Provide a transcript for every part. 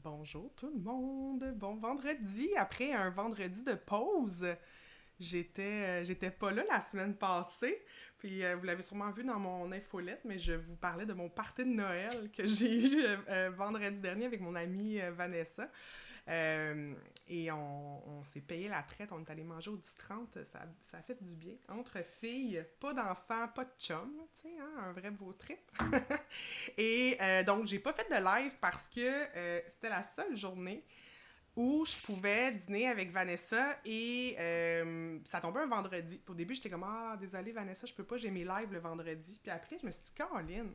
Bonjour tout le monde, bon vendredi. Après un vendredi de pause, j'étais pas là la semaine passée. Puis vous l'avez sûrement vu dans mon infolette, mais je vous parlais de mon party de Noël que j'ai eu vendredi dernier avec mon amie Vanessa. Euh, et on s'est payé la traite, on est allé manger au 10-30, ça a fait du bien. Entre filles, pas d'enfants, pas de chum, tu sais, hein, un vrai beau trip. Et donc, j'ai pas fait de live parce que c'était la seule journée où je pouvais dîner avec Vanessa et ça tombait un vendredi. Au début, j'étais comme ah, désolée Vanessa, je peux pas, j'ai mes lives le vendredi. Puis après, je me suis dit, Caroline,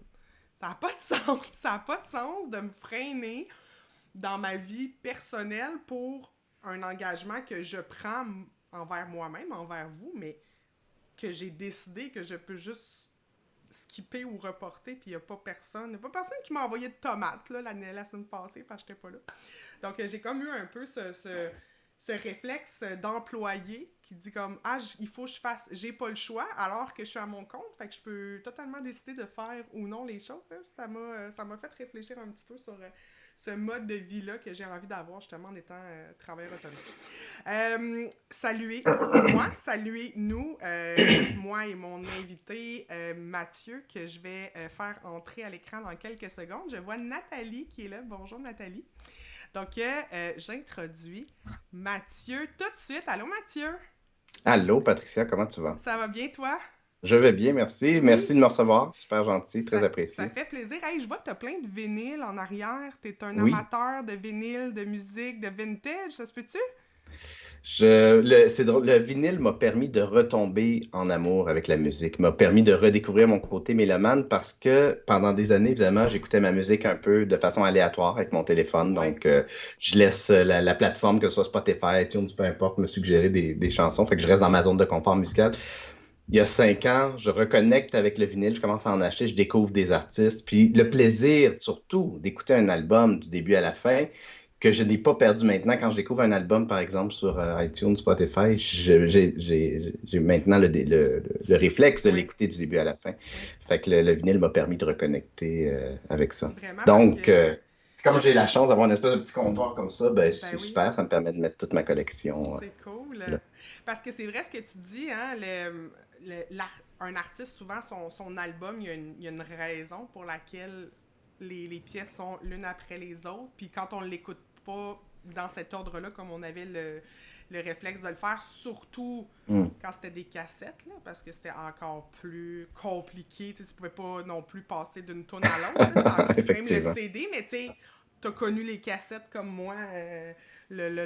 ça n'a pas de sens, ça n'a pas de sens de me freiner dans ma vie personnelle pour un engagement que je prends envers moi-même, envers vous, mais que j'ai décidé que je peux juste skipper ou reporter, puis il n'y a pas personne. Il n'y a pas personne qui m'a envoyé de tomates là, la semaine passée parce que j'étais pas là. Donc j'ai comme eu un peu ce réflexe d'employé qui dit comme ah il faut que je fasse, j'ai pas le choix alors que je suis à mon compte, fait que je peux totalement décider de faire ou non les choses. Hein. Ça m'a fait réfléchir un petit peu sur ce mode de vie-là que j'ai envie d'avoir justement en étant travailleur autonome. Saluez-nous, moi et mon invité Mathieu, que je vais faire entrer à l'écran dans quelques secondes. Je vois Nathalie qui est là. Bonjour Nathalie. Donc, j'introduis Mathieu tout de suite. Allô Mathieu? Allô, Patricia, comment tu vas? Ça va bien toi? Je vais bien, merci. Merci Oui, de me recevoir. Super gentil, très ça apprécié. fait plaisir. Hey, je vois que t'as plein de vinyles en arrière. T'es un Oui, amateur de vinyle, de musique, de vintage, ça se peut-tu? c'est drôle, le vinyle m'a permis de retomber en amour avec la musique, m'a permis de redécouvrir mon côté mélomane parce que pendant des années, évidemment, j'écoutais ma musique un peu de façon aléatoire avec mon téléphone. Ouais. Donc, je laisse la plateforme, que ce soit Spotify, iTunes, peu importe, me suggérer des chansons. Fait que je reste dans ma zone de confort musical. Il y a 5 ans, je reconnecte avec le vinyle, je commence à en acheter, je découvre des artistes, puis le Mm. plaisir, surtout, d'écouter un album du début à la fin, que je n'ai pas perdu maintenant. Quand je découvre un album, par exemple, sur iTunes, Spotify, j'ai maintenant le réflexe de Oui, l'écouter du début à la fin. oui. Fait que le vinyle m'a permis de reconnecter avec ça. Vraiment parce Donc, que, comme j'ai la chance d'avoir une espèce de petit comptoir comme ça, ben, ben c'est oui, super, ça me permet de mettre toute ma collection c'est cool. là. Parce que c'est vrai ce que tu dis, hein, un artiste, souvent, son album, il y a une raison pour laquelle les pièces sont l'une après les autres. Puis quand on l'écoute pas dans cet ordre-là, comme on avait le réflexe de le faire, surtout Hmm. quand c'était des cassettes, là, parce que c'était encore plus compliqué. Tu pouvais pas non plus passer d'une tonne à l'autre. Même le Effectivement. CD, mais tu sais, t'as connu les cassettes comme moi.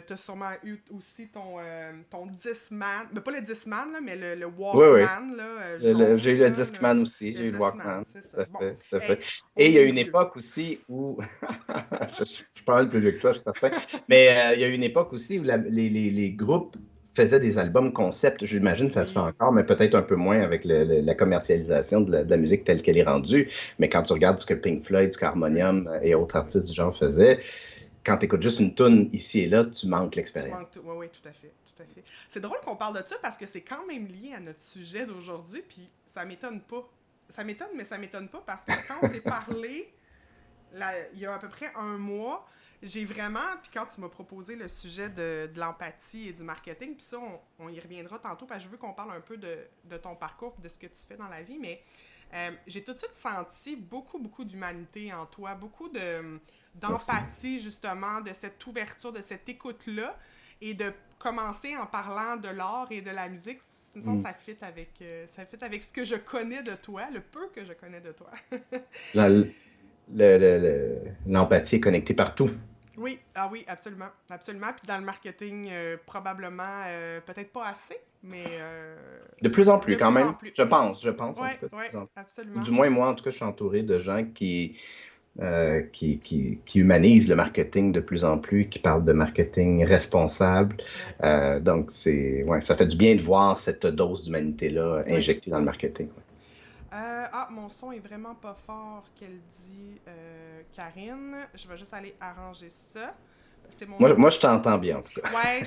T'as sûrement eu aussi ton Discman, mais pas le Discman, là, mais le Oui, oui. Walkman, là, J'ai jaune, eu le là, Discman aussi, le j'ai eu le Discman, Walkman, c'est ça. tout à Bon, fait, tout à fait. hey, Et on il y a est une vieux. époque aussi où, je suis pas mal plus vieux que toi, je suis certain, mais il y a une époque aussi où les groupes faisaient des albums concept. J'imagine que ça se fait Oui, encore, mais peut-être un peu moins avec la commercialisation de la musique telle qu'elle est rendue. Mais quand tu regardes ce que Pink Floyd, ce oui, qu'Harmonium et autres artistes du genre faisaient, quand tu écoutes juste une tune ici et là, tu manques tu l'expérience. manques tout. Oui, oui, tout à fait, tout à fait. C'est drôle qu'on parle de ça parce que c'est quand même lié à notre sujet d'aujourd'hui, puis ça m'étonne pas. Ça m'étonne, mais ça m'étonne pas parce que quand on s'est parlé, il y a à peu près un mois, j'ai vraiment, puis quand tu m'as proposé le sujet de l'empathie et du marketing, puis ça, on y reviendra tantôt, parce que je veux qu'on parle un peu de ton parcours, de ce que tu fais dans la vie, mais j'ai tout de suite senti beaucoup, beaucoup d'humanité en toi, beaucoup Merci. d'empathie, justement, de cette ouverture, de cette écoute-là, et de commencer en parlant de l'art et de la musique, me semble Mm. ça fit avec ce que je connais de toi, le peu que je connais de toi. La- L'empathie est connectée partout. Oui, ah oui, absolument, absolument. Puis dans le marketing, probablement, peut-être pas assez, mais De plus en plus, de quand plus en même. plus. Je pense en Oui, tout cas, de oui, plus en plus. Ou absolument. du moins, moi, en tout cas, je suis entouré de gens qui humanisent le marketing de plus en plus, qui parlent de marketing responsable. Oui, Donc, ouais, ça fait du bien de voir cette dose d'humanité-là oui. injectée dans le marketing. Mon son est vraiment pas fort, qu'elle dit Karine. Je vais juste aller arranger ça. C'est mon. Moi, je t'entends bien, en tout cas. Ouais,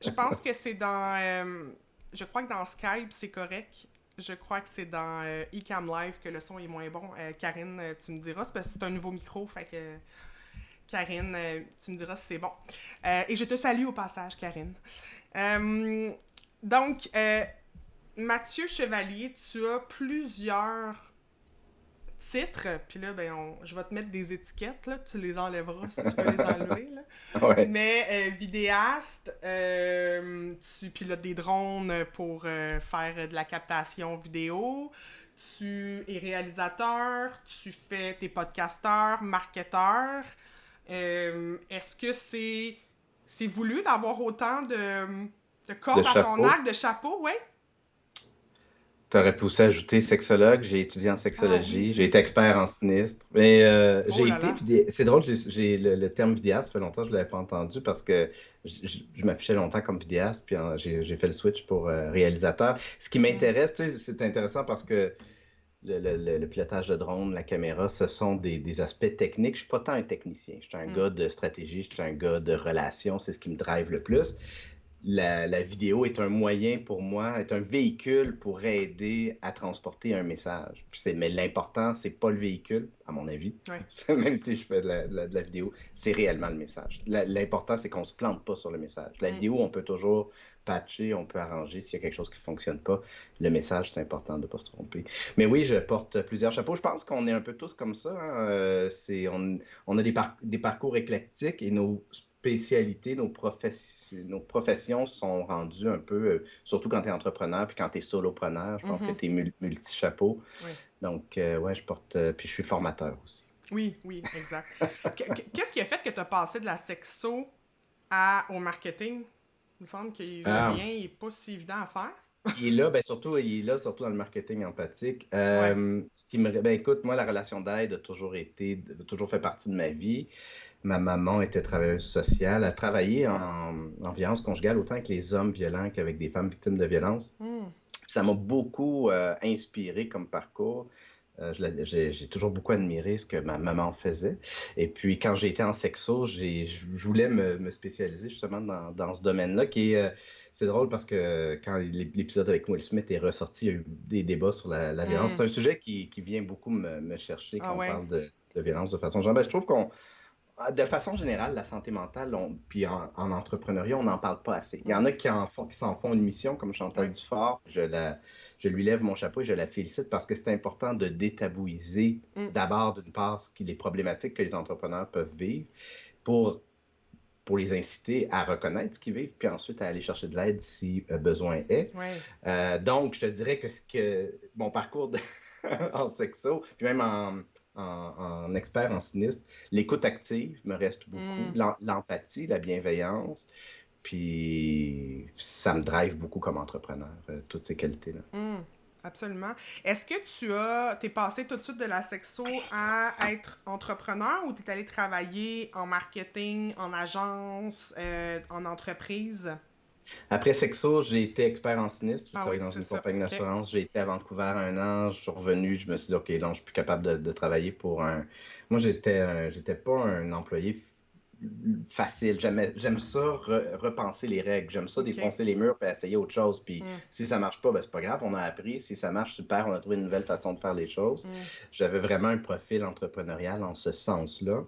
je pense que c'est dans. Je crois que dans Skype, c'est correct. Je crois que c'est dans Ecamm Live que le son est moins bon. Karine, tu me diras, c'est parce que c'est un nouveau micro, fait que Karine, tu me diras si c'est bon. Et je te salue au passage, Karine. Donc, Mathieu Chevalier, tu as plusieurs titres, puis là, je vais te mettre des étiquettes, là, tu les enlèveras si tu veux les enlever, là. Ouais. Mais vidéaste, tu pilotes des drones pour faire de la captation vidéo, tu es réalisateur, tu fais tes podcasteurs, marketeur. Est-ce que c'est voulu d'avoir autant de De cordes à ton chapeau. arc, de chapeaux, ouais? T'aurais pu aussi ajouter sexologue. J'ai étudié en Ah oui, sexologie. J'ai c'est... été expert en sinistre. Mais Oh j'ai là été là. vidéaste. C'est drôle, j'ai le terme vidéaste, ça fait longtemps que je ne l'avais pas entendu parce que je m'affichais longtemps comme vidéaste, puis j'ai fait le switch pour réalisateur. Ce qui Mm. m'intéresse, tu sais, c'est intéressant parce que le pilotage de drone, la caméra, ce sont des aspects techniques. Je ne suis pas tant un technicien. Je suis un Mm. gars de stratégie, je suis un gars de relations. C'est ce qui me drive le plus. La vidéo est un moyen pour moi, est un véhicule pour aider à transporter un message. Mais l'important, c'est pas le véhicule, à mon avis. Ouais. Même si je fais de la vidéo, c'est réellement le message. L'important, c'est qu'on se plante pas sur le message. La Mm. vidéo, on peut toujours patcher, on peut arranger s'il y a quelque chose qui fonctionne pas. Le message, c'est important de ne pas se tromper. Mais oui, je porte plusieurs chapeaux. Je pense qu'on est un peu tous comme ça, hein. On a des parcours éclectiques et nos spécialités, nos professions sont rendues un peu, surtout quand tu es entrepreneur, puis quand tu es solopreneur, je pense que Mhm. tu es multi-chapeau. Oui. Donc, ouais, je porte, puis je suis formateur aussi. Oui, oui, exact. Qu'est-ce qui a fait que tu as passé de la sexo au marketing? Il me semble que le Ah, lien n'est pas si évident à faire. il est là, il est là surtout dans le marketing empathique. Ouais. Écoute, moi, la relation d'aide a toujours fait partie de ma vie. Ma maman était travailleuse sociale, a travaillé en violence conjugale autant avec les hommes violents qu'avec des femmes victimes de violence. Mm. Ça m'a beaucoup inspiré comme parcours. J'ai toujours beaucoup admiré ce que ma maman faisait. Et puis, quand j'ai été en sexo, je voulais me spécialiser justement dans ce domaine-là, c'est drôle parce que quand l'épisode avec Will Smith est ressorti, il y a eu des débats sur la violence. Mm. C'est un sujet qui vient beaucoup me chercher Ah quand on ouais. parle de violence de façon générale. Je trouve de façon générale, la santé mentale, puis en entrepreneuriat, on n'en parle pas assez. Il y Mm. en a qui s'en font une mission, comme Chantal Ouais. Dufort. Je lui lève mon chapeau et je la félicite parce que c'est important de détabouiser Mm. d'abord, d'une part, les problématiques que les entrepreneurs peuvent vivre pour, pour les inciter à reconnaître ce qu'ils vivent, puis ensuite à aller chercher de l'aide si besoin est. Ouais. Donc, je te dirais que mon parcours en sexo, puis même en expert en sinistre, l'écoute active me reste beaucoup, Mm. l'empathie, la bienveillance, puis ça me drive beaucoup comme entrepreneur, toutes ces qualités-là. Mm. Absolument. Est-ce que t'es passé tout de suite de la sexo à être entrepreneur ou t'es allé travailler en marketing, en agence, en entreprise? Après Sexo, j'ai été expert en sinistre. J'ai Ah oui, travaillé dans c'est une ça. compagnie OK. d'assurance. J'ai été à Vancouver un an. Je suis revenu. Je me suis dit, OK, non, je suis plus capable de travailler pour un. Moi, j'étais pas un employé facile. J'aime ça repenser les règles. J'aime ça OK. défoncer les murs et essayer autre chose. Puis Mm. si ça marche pas, ben, c'est pas grave. On a appris. Si ça marche, super. On a trouvé une nouvelle façon de faire les choses. Mm. J'avais vraiment un profil entrepreneurial en ce sens-là.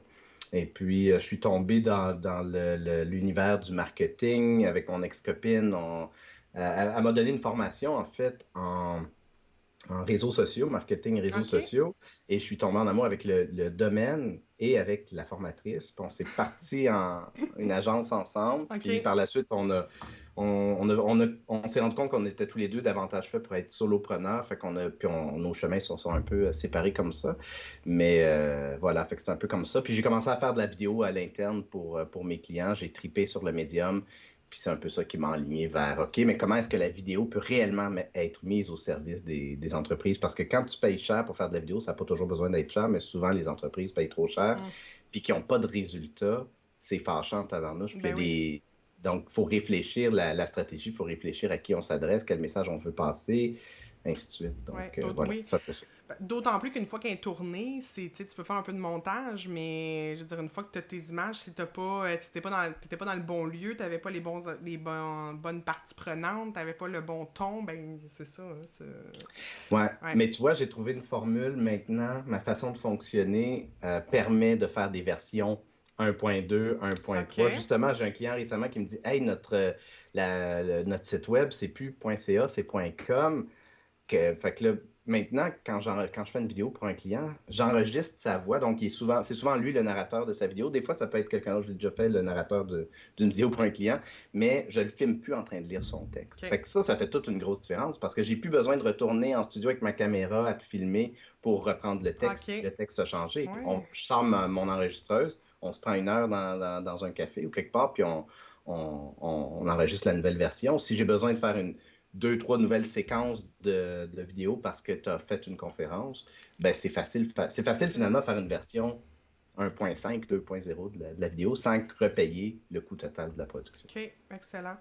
Et puis, je suis tombé dans l'univers du marketing avec mon ex-copine. Elle m'a donné une formation, en fait, en réseaux sociaux, marketing et réseaux OK. sociaux. Et je suis tombé en amour avec le domaine et avec la formatrice. Puis on s'est parti en une agence ensemble. Puis OK. par la suite, on s'est rendu compte qu'on était tous les deux davantage faits pour être solopreneurs. Fait nos chemins sont un peu séparés comme ça. Mais voilà, fait que c'est un peu comme ça. Puis j'ai commencé à faire de la vidéo à l'interne pour mes clients. J'ai tripé sur le médium. Puis c'est un peu ça qui m'a enligné vers, OK, mais comment est-ce que la vidéo peut réellement être mise au service des entreprises? Parce que quand tu payes cher pour faire de la vidéo, ça n'a pas toujours besoin d'être cher, mais souvent les entreprises payent trop cher, Mm. puis qui n'ont pas de résultats, c'est fâchant en tabarnouche. Puis Ben oui. Donc, il faut réfléchir la stratégie, il faut réfléchir à qui on s'adresse, quel message on veut passer, ainsi de suite. Donc, Ouais. voilà, Oui. c'est un peu ça. D'autant plus qu'une fois qu'elle est tournée, tu peux faire un peu de montage, mais je veux dire, une fois que tu as tes images, si t'étais pas dans le bon lieu, t'avais pas bonnes parties prenantes, t'avais pas le bon ton, ben c'est ça. Ouais, Ouais. mais tu vois, j'ai trouvé une formule maintenant. Ma façon de fonctionner permet de faire des versions 1.2, 1.3. OK. Justement, j'ai un client récemment qui me dit, hey, notre site web, c'est plus .ca, c'est .com. Fait que là, maintenant, quand je fais une vidéo pour un client, j'enregistre sa voix. Donc, c'est souvent lui le narrateur de sa vidéo. Des fois, ça peut être quelqu'un d'autre. Je l'ai déjà fait, le narrateur d'une vidéo pour un client. Mais je le filme plus en train de lire son texte. OK. Fait que ça fait toute une grosse différence parce que j'ai plus besoin de retourner en studio avec ma caméra à te filmer pour reprendre le texte si OK. le texte a changé. Ouais. Je sors mon enregistreuse, on se prend une heure dans un café ou quelque part, puis on enregistre la nouvelle version. Si j'ai besoin de faire deux, trois nouvelles séquences de vidéos parce que tu as fait une conférence, ben c'est facile OK. finalement de faire une version 1.5, 2.0 de la vidéo sans repayer le coût total de la production. OK. Excellent.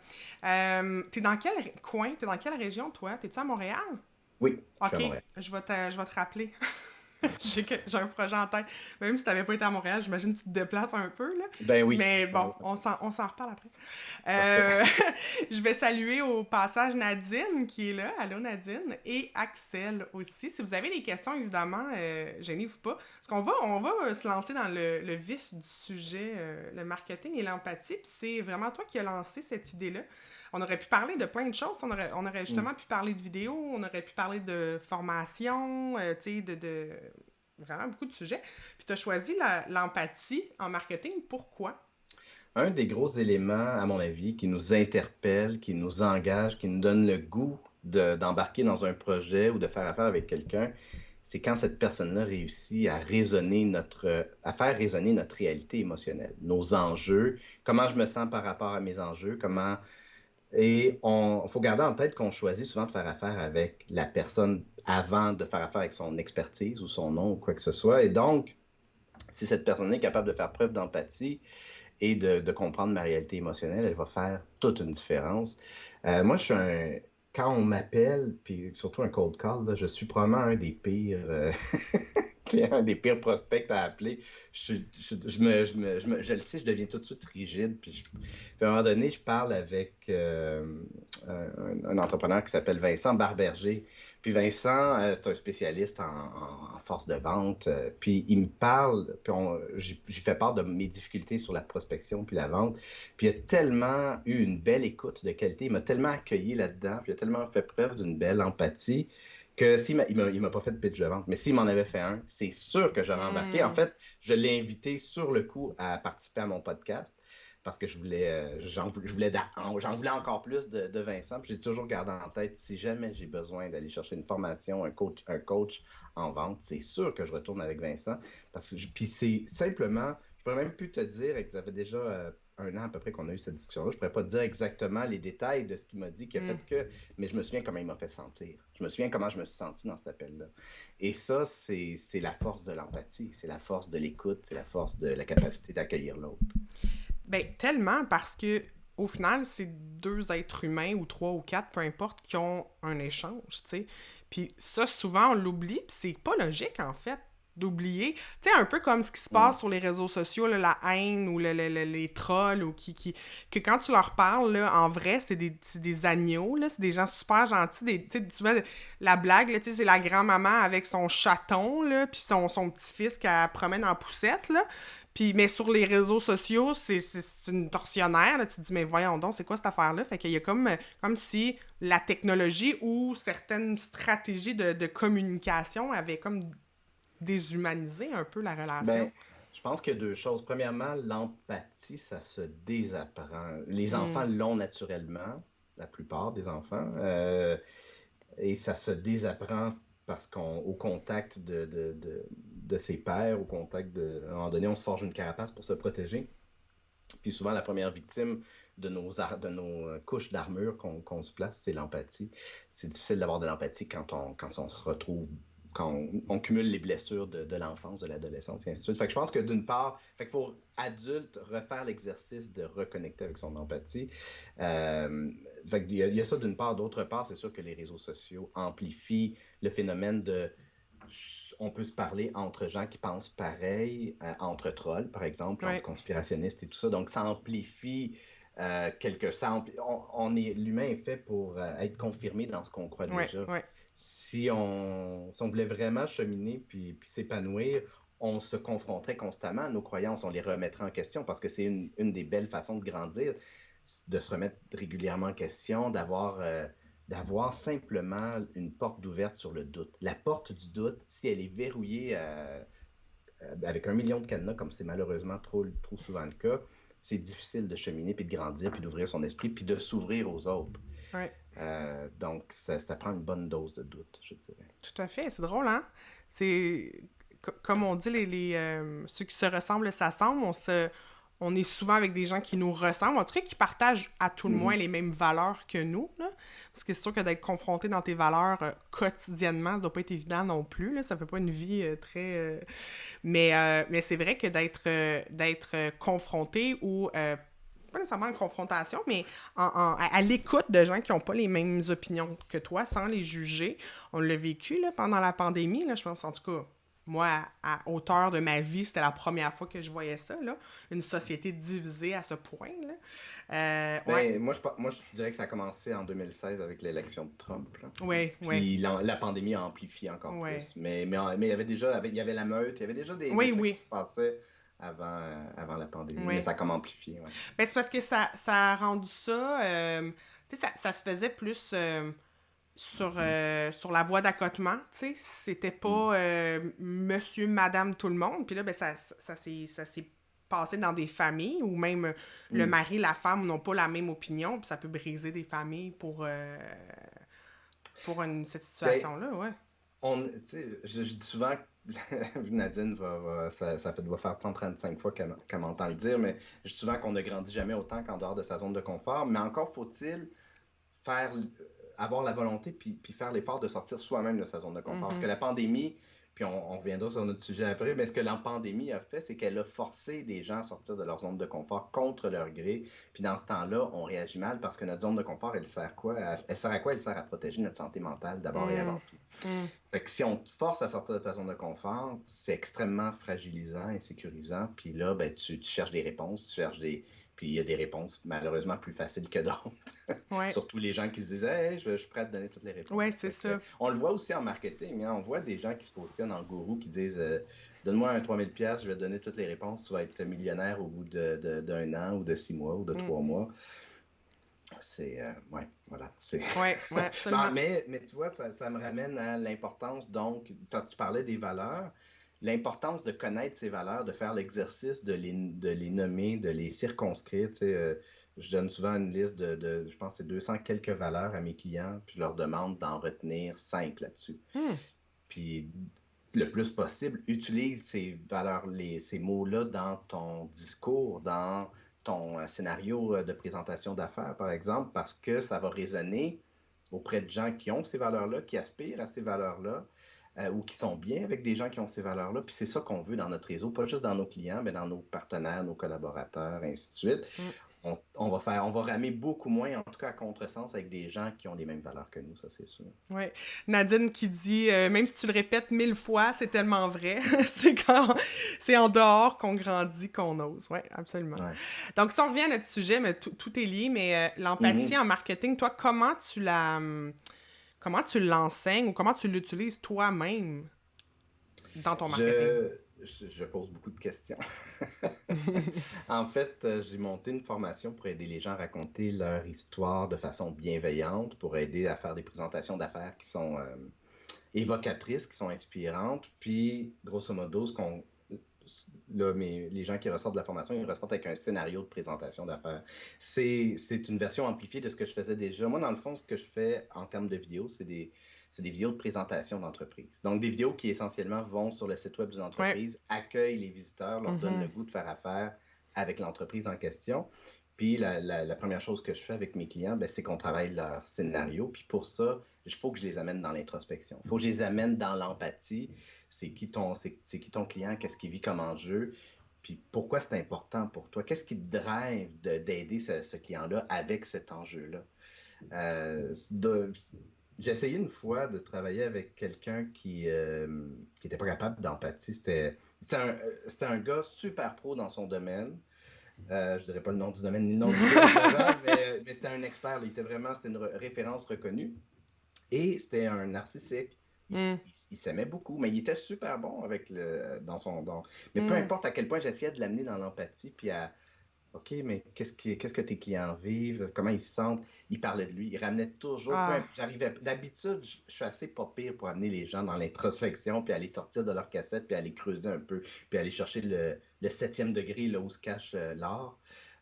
T'es dans quel coin? T'es dans quelle région, toi? T'es-tu à Montréal? Oui, je suis à OK. Montréal. Je vais te rappeler. J'ai un projet en tête. Même si tu n'avais pas été à Montréal, j'imagine que tu te déplaces un peu, là. Ben oui. Mais Ben bon, oui, on s'en reparle après. parfait. Je vais saluer au passage Nadine qui est là. Allô Nadine. Et Axel aussi. Si vous avez des questions, évidemment, gênez-vous pas. Parce on va se lancer dans le vif du sujet, le marketing et l'empathie. Puis c'est vraiment toi qui as lancé cette idée-là. On aurait pu parler de plein de choses. On aurait Mm. justement pu parler de vidéos, on aurait pu parler de formation, tu sais, de vraiment beaucoup de sujets. Puis tu as choisi l'empathie en marketing. Pourquoi? Un des gros éléments, à mon avis, qui nous interpelle, qui nous engage, qui nous donne le goût d'embarquer dans un projet ou de faire affaire avec quelqu'un, c'est quand cette personne-là réussit à faire résonner notre réalité émotionnelle, nos enjeux, comment je me sens par rapport à mes enjeux, Et il faut garder en tête qu'on choisit souvent de faire affaire avec la personne avant de faire affaire avec son expertise ou son nom ou quoi que ce soit. Et donc, si cette personne est capable de faire preuve d'empathie, et de comprendre ma réalité émotionnelle, elle va faire toute une différence. Moi, quand on m'appelle, puis surtout un cold call, là, je suis probablement un des pires clients, un des pires prospects à appeler. Je le sais, je deviens tout de suite rigide. Puis à un moment donné, je parle avec un entrepreneur qui s'appelle Vincent Barberger. Puis Vincent, c'est un spécialiste en force de vente. Puis il me parle, puis j'ai fait part de mes difficultés sur la prospection puis la vente. Puis il a tellement eu une belle écoute de qualité, il m'a tellement accueilli là-dedans, puis il a tellement fait preuve d'une belle empathie que il m'a pas fait de pitch de vente, mais s'il m'en avait fait un, c'est sûr que j'aurais embarqué. En Hmm. fait, je l'ai invité sur le coup à participer à mon podcast parce que j'en voulais encore plus de Vincent. Puis j'ai toujours gardé en tête, si jamais j'ai besoin d'aller chercher une formation, un coach en vente, c'est sûr que je retourne avec Vincent. Puis c'est simplement, je pourrais même plus te dire, et que ça fait déjà un an à peu près qu'on a eu cette discussion-là, je pourrais pas te dire exactement les détails de ce qu'il m'a dit, qui a Hmm. fait que, mais je me souviens comment il m'a fait sentir. Je me souviens comment je me suis senti dans cet appel-là. Et ça, c'est la force de l'empathie, c'est la force de l'écoute, c'est la force de la capacité d'accueillir l'autre. Ben, tellement parce que au final, c'est deux êtres humains ou trois ou quatre, peu importe, qui ont un échange, tu sais. Puis ça, souvent, on l'oublie, puis c'est pas logique, en fait, d'oublier. Tu sais, un peu comme ce qui se Mm. passe sur les réseaux sociaux, là, la haine ou les trolls, ou que quand tu leur parles, là, en vrai, c'est des agneaux, là, c'est des gens super gentils. Tu sais, tu vois, la blague, là, tu sais, c'est la grand-maman avec son chaton, là, puis son petit-fils qu'elle promène en poussette, là. Puis, mais sur les réseaux sociaux, c'est une tortionnaire. Là. Tu te dis, mais voyons donc, c'est quoi cette affaire-là? Fait qu'il y a comme si la technologie ou certaines stratégies de communication avaient comme déshumanisé un peu la relation. Ben, je pense qu'il y a deux choses. Premièrement, l'empathie, ça se désapprend. Les Hmm. enfants l'ont naturellement, la plupart des enfants, et ça se désapprend parce qu'au contact de ses pairs, à un moment donné, on se forge une carapace pour se protéger. Puis souvent, la première victime de nos couches d'armure qu'on se place, c'est l'empathie. C'est difficile d'avoir de l'empathie quand on se retrouve, quand on cumule les blessures de l'enfance, de l'adolescence, et ainsi de suite. Fait que je pense que d'une part, fait que pour adulte, refaire l'exercice de reconnecter avec son empathie. Euh, il y a ça d'une part. D'autre part, c'est sûr que les réseaux sociaux amplifient le phénomène de on peut se parler entre gens qui pensent pareil, entre trolls, par exemple, entre Ouais, conspirationnistes et tout ça. Donc, ça amplifie l'humain est fait pour être confirmé dans ce qu'on croit ouais, déjà. ouais. Si on voulait vraiment cheminer puis s'épanouir, on se confronterait constamment à nos croyances, on les remettrait en question parce que c'est une des belles façons de grandir, de se remettre régulièrement en question, d'avoir simplement une porte d'ouverte sur le doute. La porte du doute, si elle est verrouillée avec 1 million de cadenas, comme c'est malheureusement trop souvent le cas, c'est difficile de cheminer, puis de grandir, puis d'ouvrir son esprit, puis de s'ouvrir aux autres. Ouais, Donc, ça prend une bonne dose de doute, je dirais. tout à fait. C'est drôle, hein? C'est comme on dit, ceux qui se ressemblent s'assemblent. On est souvent avec des gens qui nous ressemblent, en tout cas qui partagent à tout le moins Mhm. les mêmes valeurs que nous, là. Parce que c'est sûr que d'être confronté dans tes valeurs quotidiennement, ça doit pas être évident non plus, là. Ça fait pas une vie très... mais c'est vrai que d'être confronté ou... pas nécessairement en confrontation, mais à l'écoute de gens qui n'ont pas les mêmes opinions que toi, sans les juger. On l'a vécu là, pendant la pandémie, là, je pense, en tout cas, moi, à hauteur de ma vie, c'était la première fois que je voyais ça, là, une société divisée à ce point. Là. Ouais, Ben, moi, je dirais que ça a commencé en 2016 avec l'élection de Trump, là. ouais, ouais, Puis la pandémie a amplifié encore ouais. plus. Mais il y avait déjà, il y avait la meute, il y avait déjà des Oui, trucs oui, qui se passaient avant la pandémie, mais oui. ça a comme amplifié, ouais. Ben, c'est parce que ça a rendu ça... tu sais, ça se faisait plus... sur la voie d'accotement, tu sais, c'était Mm. pas monsieur, madame, tout le monde. Puis là, ben, ça s'est passé dans des familles où même le Mm. mari, la femme n'ont pas la même opinion, puis ça peut briser des familles pour cette Ben, situation-là, ouais. tu sais, je dis souvent, Nadine doit faire 135 fois qu'elle m'entend le dire, mais je dis souvent qu'on ne grandit jamais autant qu'en dehors de sa zone de confort, mais encore faut-il faire, avoir la volonté puis faire l'effort de sortir soi-même de sa zone de confort. Parce que Mhm. la pandémie, puis on reviendra sur notre sujet après, mais ce que la pandémie a fait, c'est qu'elle a forcé des gens à sortir de leur zone de confort contre leur gré. Puis dans ce temps-là, on réagit mal parce que notre zone de confort, elle sert quoi? Elle sert à quoi? Elle sert à protéger notre santé mentale d'abord et Mm, avant tout. mm. Fait que si on te force à sortir de ta zone de confort, c'est extrêmement fragilisant, insécurisant. Puis là, ben, tu cherches des réponses, tu cherches des. Puis il y a des réponses malheureusement plus faciles que d'autres. Ouais, Surtout les gens qui se disent hey, je suis prêt à te donner toutes les ouais, réponses. c'est Fait que, ça. on le voit aussi en marketing. Hein, on voit des gens qui se positionnent en gourou qui disent donne-moi un 3000$, je vais te donner toutes les réponses. Tu vas être millionnaire au bout d'un an ou de 6 mois ou de Mm. 3 mois. C'est. Ouais, voilà. C'est. Ouais, ouais, absolument. Mais tu vois, ça me ramène à l'importance, donc, quand tu parlais des valeurs, l'importance de connaître ces valeurs, de faire l'exercice de les nommer, de les circonscrire. Tu sais, je donne souvent une liste je pense, que c'est 200 quelques valeurs à mes clients, puis je leur demande d'en retenir 5 là-dessus. Hmm. Puis, le plus possible, utilise ces valeurs, ces mots-là dans ton discours, dans ton scénario de présentation d'affaires, par exemple, parce que ça va résonner auprès de gens qui ont ces valeurs-là, qui aspirent à ces valeurs-là, ou qui sont bien avec des gens qui ont ces valeurs-là. Puis c'est ça qu'on veut dans notre réseau, pas juste dans nos clients, mais dans nos partenaires, nos collaborateurs, ainsi de suite. Hmm. On va ramer beaucoup moins, en tout cas à contresens, avec des gens qui ont les mêmes valeurs que nous, ça c'est sûr. Ouais. Nadine qui dit, même si tu le répètes 1000 fois, c'est tellement vrai. C'est en dehors qu'on grandit, qu'on ose. Ouais, absolument. Ouais. Donc, si on revient à notre sujet, mais tout est lié, mais l'empathie Mhm. en marketing, toi, comment tu l'enseignes ou comment tu l'utilises toi-même dans ton marketing? Je pose beaucoup de questions. En fait, j'ai monté une formation pour aider les gens à raconter leur histoire de façon bienveillante, pour aider à faire des présentations d'affaires qui sont évocatrices, qui sont inspirantes. Puis, grosso modo, là, les gens qui ressortent de la formation, ils ressortent avec un scénario de présentation d'affaires. C'est une version amplifiée de ce que je faisais déjà. Moi, dans le fond, ce que je fais en termes de vidéos, c'est des vidéos de présentation d'entreprise. Donc, des vidéos qui essentiellement vont sur le site web d'une Ouais. entreprise, accueillent les visiteurs, leur donnent le Mhm. goût de faire affaire avec l'entreprise en question. Puis, la première chose que je fais avec mes clients, ben, c'est qu'on travaille leur scénario. Puis pour ça, il faut que je les amène dans l'introspection. Il faut que je les amène dans l'empathie. C'est qui ton client? Qu'est-ce qu'il vit comme enjeu? Puis pourquoi c'est important pour toi? Qu'est-ce qui te drive d'aider ce client-là avec cet enjeu-là? Euh, de- j'ai essayé une fois de travailler avec quelqu'un qui était pas capable d'empathie. C'était un gars super pro dans son domaine. Je dirais pas le nom du domaine ni le nom du gars, évidemment, mais c'était un expert. C'était une référence reconnue. Et c'était un narcissique. Mm. il s'aimait beaucoup, mais il était super bon dans son don. Mais peu Mm. importe à quel point j'essayais de l'amener dans l'empathie, puis à OK, mais qu'est-ce que tes clients vivent? Comment ils se sentent? Il parlait de lui. Il ramenait toujours. Ah. J'arrivais. D'habitude, je suis assez pas pire pour amener les gens dans l'introspection, puis aller sortir de leur cassette, puis aller creuser un peu, puis aller chercher le septième degré, là où se cache l'art.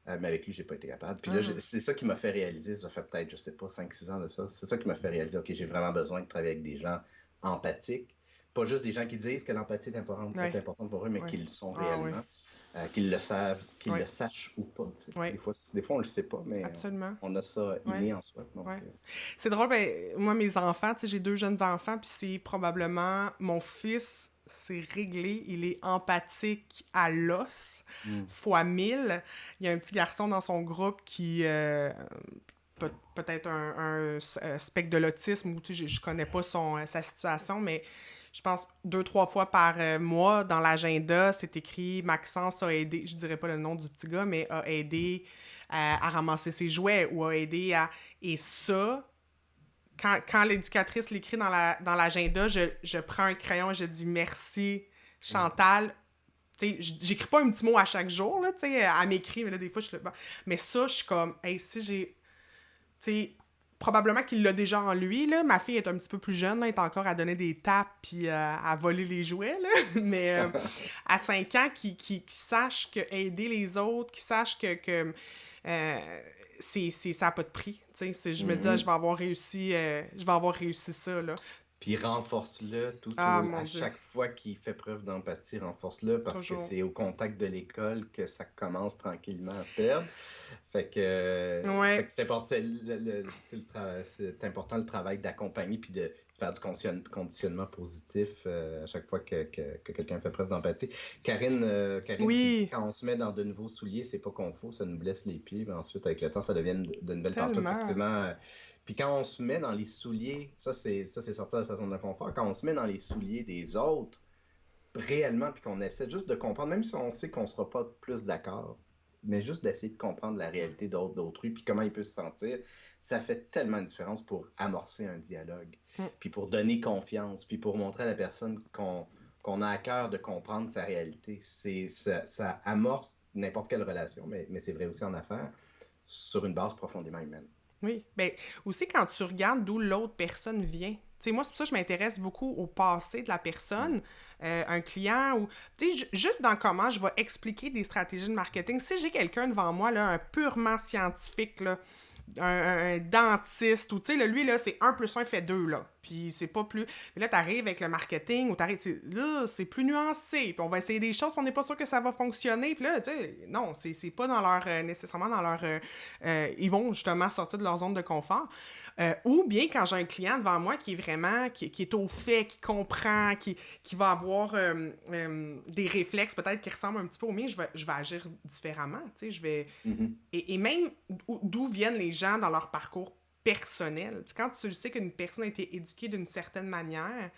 Mais avec lui, j'ai pas été capable. Puis là, Ah. c'est ça qui m'a fait réaliser, ça fait peut-être, je sais pas, 5 6 ans de ça. C'est ça qui m'a fait réaliser, OK, j'ai vraiment besoin de travailler avec des gens empathiques. Pas juste des gens qui disent que l'empathie Ouais. est importante pour eux, mais Ouais. qui le sont Ah oui. réellement. Qu'ils le savent, qu'ils le Oui. sachent ou pas. Tu sais. Oui. Des fois, on le sait pas, mais Absolument. on a ça Ouais. inné en soi. Donc, Ouais. C'est drôle, ben, moi, mes enfants, tu sais, j'ai 2 jeunes enfants, puis c'est probablement mon fils, c'est réglé, il est empathique à l'os, hmm. fois 1000. Il y a un petit garçon dans son groupe qui, peut-être un spectre de l'autisme, ou tu sais, je connais pas sa situation, mais je pense 2, 3 fois par mois dans l'agenda, c'est écrit Maxence a aidé, je dirais pas le nom du petit gars, mais a aidé à ramasser ses jouets ou a aidé à. Et ça, quand l'éducatrice l'écrit dans l'agenda, je prends un crayon et je dis merci, Hmm. Chantal. Tu sais, j'écris pas un petit mot à chaque jour, là, tu sais, elle m'écrit, mais là, des fois, je le. Bon. Mais ça, je suis comme, hey, si j'ai. Tu sais, probablement qu'il l'a déjà en lui, là. Ma fille est un petit peu plus jeune, là, elle est encore à donner des tapes puis à voler les jouets, là. Mais à 5 ans, qui sache que aider les autres, qui sache que euh, ça n'a pas de prix. Je me dis, ah, Mhm. je vais avoir réussi ça, là. Puis renforce-le Ah, mon à Dieu, chaque fois qu'il fait preuve d'empathie, renforce-le parce que toujours. c'est au contact de l'école que ça commence tranquillement à se perdre. Fait Ouais, que c'est important, c'est important le travail d'accompagner puis de faire du conditionnement positif à chaque fois que quelqu'un fait preuve d'empathie. Karine qui dit oui, quand on se met dans de nouveaux souliers, c'est pas qu'on faut, ça nous blesse les pieds, mais ensuite avec le temps, ça devient de nouvelles pantoufles. tellement. Effectivement, puis quand on se met dans les souliers, ça c'est sortir de sa zone de confort, quand on se met dans les souliers des autres, réellement, puis qu'on essaie juste de comprendre, même si on sait qu'on sera pas plus d'accord, mais juste d'essayer de comprendre la réalité d'autrui, puis comment il peut se sentir, ça fait tellement une différence pour amorcer un dialogue, Mm. puis pour donner confiance, puis pour montrer à la personne qu'on a à cœur de comprendre sa réalité. Ça amorce n'importe quelle relation, mais c'est vrai aussi en affaires, sur une base profondément humaine. Oui. Ben, aussi quand tu regardes d'où l'autre personne vient. Tu sais, moi, c'est pour ça que je m'intéresse beaucoup au passé de la Mm. personne, un client ou, tu sais, juste dans comment je vais expliquer des stratégies de marketing. Si j'ai quelqu'un devant moi, là, un purement scientifique, là, un dentiste, ou tu sais, lui, là, c'est 1 + 1 fait 2 là. Puis c'est pas plus. Mais là, t'arrives avec le marketing, ou t'arrives, là, c'est plus nuancé. Puis on va essayer des choses, puis on n'est pas sûr que ça va fonctionner. Puis là, tu sais, non, c'est pas dans leur. Nécessairement dans leur. Ils vont justement sortir de leur zone de confort. Ou bien quand j'ai un client devant moi qui est vraiment. Qui est au fait, qui comprend, qui va avoir des réflexes peut-être qui ressemblent un petit peu aux miens, je vais agir différemment. Tu sais, je vais Mhm. et même d'où viennent les gens dans leur parcours personnel. Tu sais, quand tu le sais qu'une personne a été éduquée d'une certaine manière,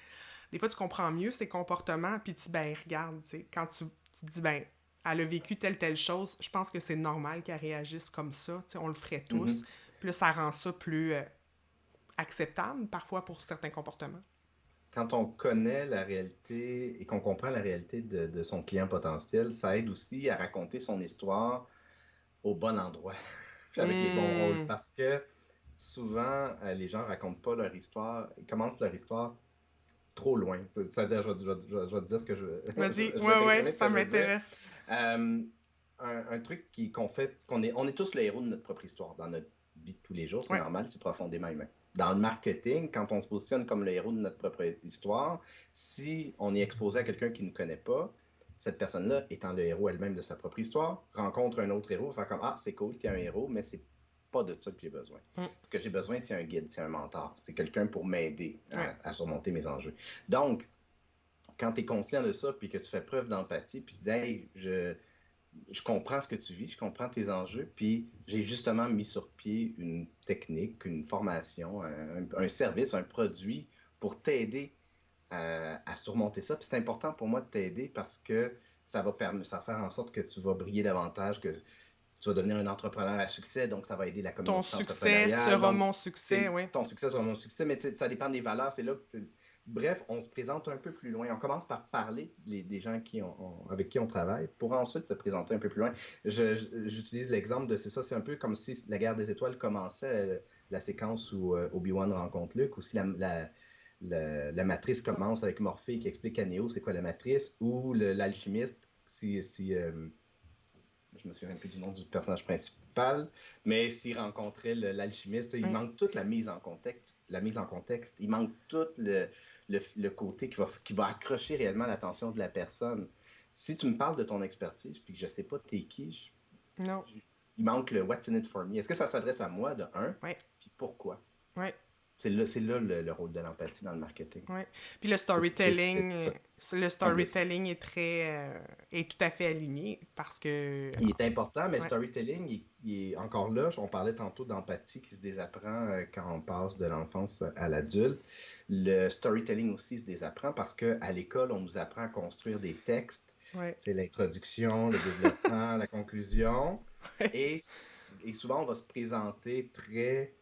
des fois, tu comprends mieux ses comportements, puis ben, regarde, tu sais, quand tu te dis, ben, elle a vécu telle chose, je pense que c'est normal qu'elle réagisse comme ça, tu sais, on le ferait tous. Mhm. Puis là, ça rend ça plus acceptable, parfois, pour certains comportements. Quand on connaît la réalité et qu'on comprend la réalité de son client potentiel, ça aide aussi à raconter son histoire au bon endroit, puis avec les bons rôles. Mmh. Parce que souvent, les gens racontent pas leur histoire, ils commencent leur histoire trop loin. C'est-à-dire, je vais te dire ce que Vas-y, je vais ouais, ouais, t'exprimer ce ça que je veux dire. m'intéresse. Euh, un truc qu'on fait, on est tous le héros de notre propre histoire dans notre vie de tous les jours, c'est Ouais, normal, c'est profondément humain. Dans le marketing, quand on se positionne comme le héros de notre propre histoire, si on est exposé à quelqu'un qui ne nous connaît pas, cette personne-là, étant le héros elle-même de sa propre histoire, rencontre un autre héros, faire comme ah, c'est cool qu'il y a un héros, mais c'est pas de ça que j'ai besoin. mmh, Ce que j'ai besoin, c'est un guide, c'est un mentor, c'est quelqu'un pour m'aider ouais. à surmonter mes enjeux. Donc, quand tu es conscient de ça, puis que tu fais preuve d'empathie, puis tu dis hey, je comprends ce que tu vis, je comprends tes enjeux, puis j'ai justement mis sur pied une technique, une formation, un service, un produit pour t'aider à surmonter ça. Puis c'est important pour moi de t'aider parce que ça va faire en sorte que tu vas briller davantage, que tu vas devenir un entrepreneur à succès, donc ça va aider la Ton communauté succès entrepreneuriale. sera Donc, mon succès, oui. ton succès sera mon succès, mais ça dépend des valeurs. C'est là que Bref, on se présente un peu plus loin. On commence par parler des gens avec qui on travaille pour ensuite se présenter un peu plus loin. J'utilise l'exemple de, c'est ça, c'est un peu comme si la guerre des étoiles commençait, la séquence où Obi-Wan rencontre Luke, ou si la matrice commence avec Morphée qui explique à Neo c'est quoi la matrice, ou l'alchimiste, si je me souviens plus du nom du personnage principal, mais s'il rencontrait l'alchimiste, il manque toute la mise en contexte. Il manque tout le côté qui va accrocher réellement l'attention de la personne. Si tu me parles de ton expertise, puis que je sais pas t'es qui, Non. il manque le What's in it for me. Est-ce que ça s'adresse à moi, de un? Ouais. Puis pourquoi? Ouais. C'est là le rôle de l'empathie dans le marketing. Ouais. Puis le storytelling est très est tout à fait aligné parce que il est important, mais le storytelling, il est encore là. On parlait tantôt d'empathie qui se désapprend quand on passe de l'enfance à l'adulte. Le storytelling aussi se désapprend parce qu'à l'école, on nous apprend à construire des textes. C'est l'introduction, le développement, la conclusion. Et souvent, on va se présenter très...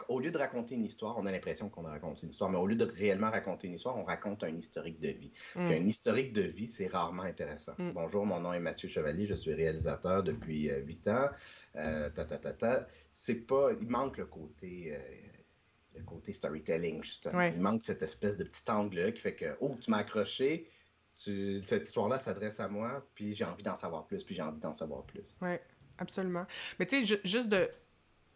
Au lieu de raconter une histoire, on a l'impression qu'on a raconté une histoire, mais au lieu de réellement raconter une histoire, on raconte un historique de vie. Puis un historique de vie, c'est rarement intéressant. Bonjour, mon nom est Mathieu Chevalier, je suis réalisateur depuis 8 ans. C'est pas... Il manque le côté storytelling, justement. Il manque cette espèce de petit angle-là qui fait que, oh, tu m'as accroché, cette histoire-là s'adresse à moi, puis j'ai envie d'en savoir plus, Oui, absolument. Mais tu sais, juste de...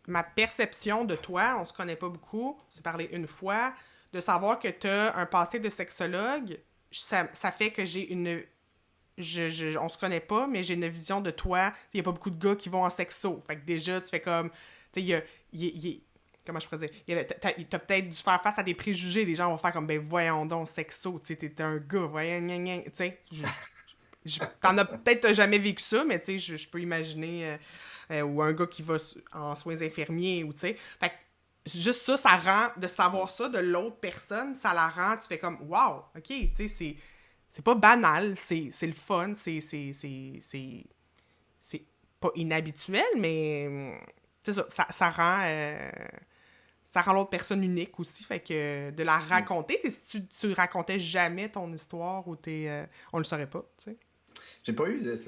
ma perception de toi, on se connaît pas beaucoup, on s'est parlé une fois, de savoir que tu as un passé de sexologue, ça fait que j'ai une... on se connaît pas, mais j'ai une vision de toi. Il y a pas beaucoup de gars qui vont en sexo. Fait que déjà, tu fais comme... Tu sais, comment je pourrais dire? T'as peut-être dû faire face à des préjugés. Les gens vont faire comme, ben voyons donc, sexo, tu sais, t'es un gars, voyons, tu sais. T'en as peut-être jamais vécu ça, mais tu sais, je peux imaginer... ou un gars qui va en soins infirmiers, ou tu sais. Fait que juste ça rend, de savoir ça de l'autre personne, ça la rend, tu fais comme, wow, ok, tu sais, c'est pas banal, c'est le fun, c'est pas inhabituel, mais c'est ça rend l'autre personne unique aussi, fait que de la raconter, si tu racontais jamais ton histoire, ou on le saurait pas, tu sais. C'est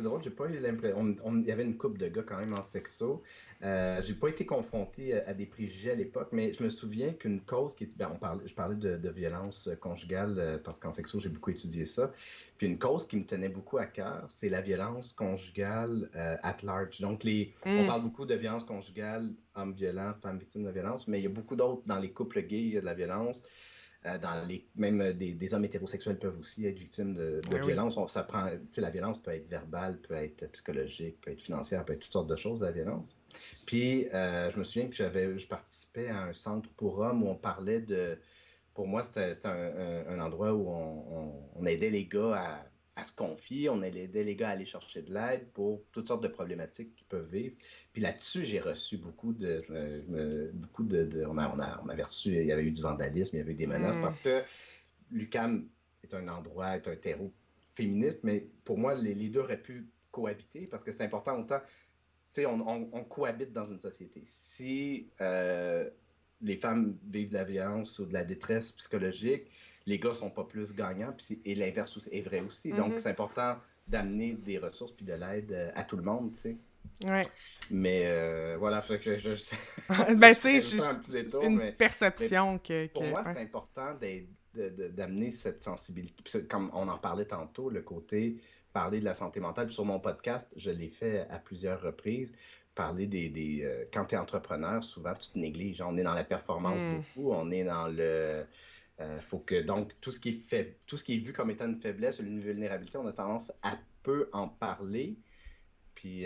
drôle, j'ai pas eu l'impression. Il y avait une couple de gars quand même en sexo. J'ai pas été confronté à des préjugés à l'époque, mais je me souviens qu'une cause qui. Je parlais de violence conjugale parce qu'en sexo, j'ai beaucoup étudié ça. Puis une cause qui me tenait beaucoup à cœur, c'est la violence conjugale at large. Donc, on parle beaucoup de violence conjugale, hommes violents, femmes victimes de violence, mais il y a beaucoup d'autres dans les couples gays, il y a de la violence. Même des hommes hétérosexuels peuvent aussi être victimes de violence. La violence peut être verbale, peut être psychologique, peut être financière, peut être toutes sortes de choses, la violence. Puis, je me souviens que je participais à un centre pour hommes où on parlait de... Pour moi, c'était un endroit où on aidait les gars à se confier, on aidait les gars à aller chercher de l'aide pour toutes sortes de problématiques qu'ils peuvent vivre. Puis là-dessus, j'ai reçu beaucoup de on avait reçu, il y avait eu du vandalisme, il y avait eu des menaces, parce que l'UQAM est un terreau féministe, mais pour moi, les deux auraient pu cohabiter, parce que c'est important autant, tu sais, on cohabite dans une société. Si les femmes vivent de la violence ou de la détresse psychologique, les gars sont pas plus gagnants, et l'inverse est vrai aussi. Donc, c'est important d'amener des ressources puis de l'aide à tout le monde, tu sais. Ouais. Mais voilà, fait que ben, tu sais, c'est une perception que... Pour moi, c'est important d'amener cette sensibilité. Puis, comme on en parlait tantôt, le côté parler de la santé mentale. Puis sur mon podcast, je l'ai fait à plusieurs reprises. Parler quand tu es entrepreneur, souvent, tu te négliges. On est dans la performance beaucoup. On est dans le... faut que, donc, tout ce qui est vu comme étant une faiblesse ou une vulnérabilité, on a tendance à peu en parler. Puis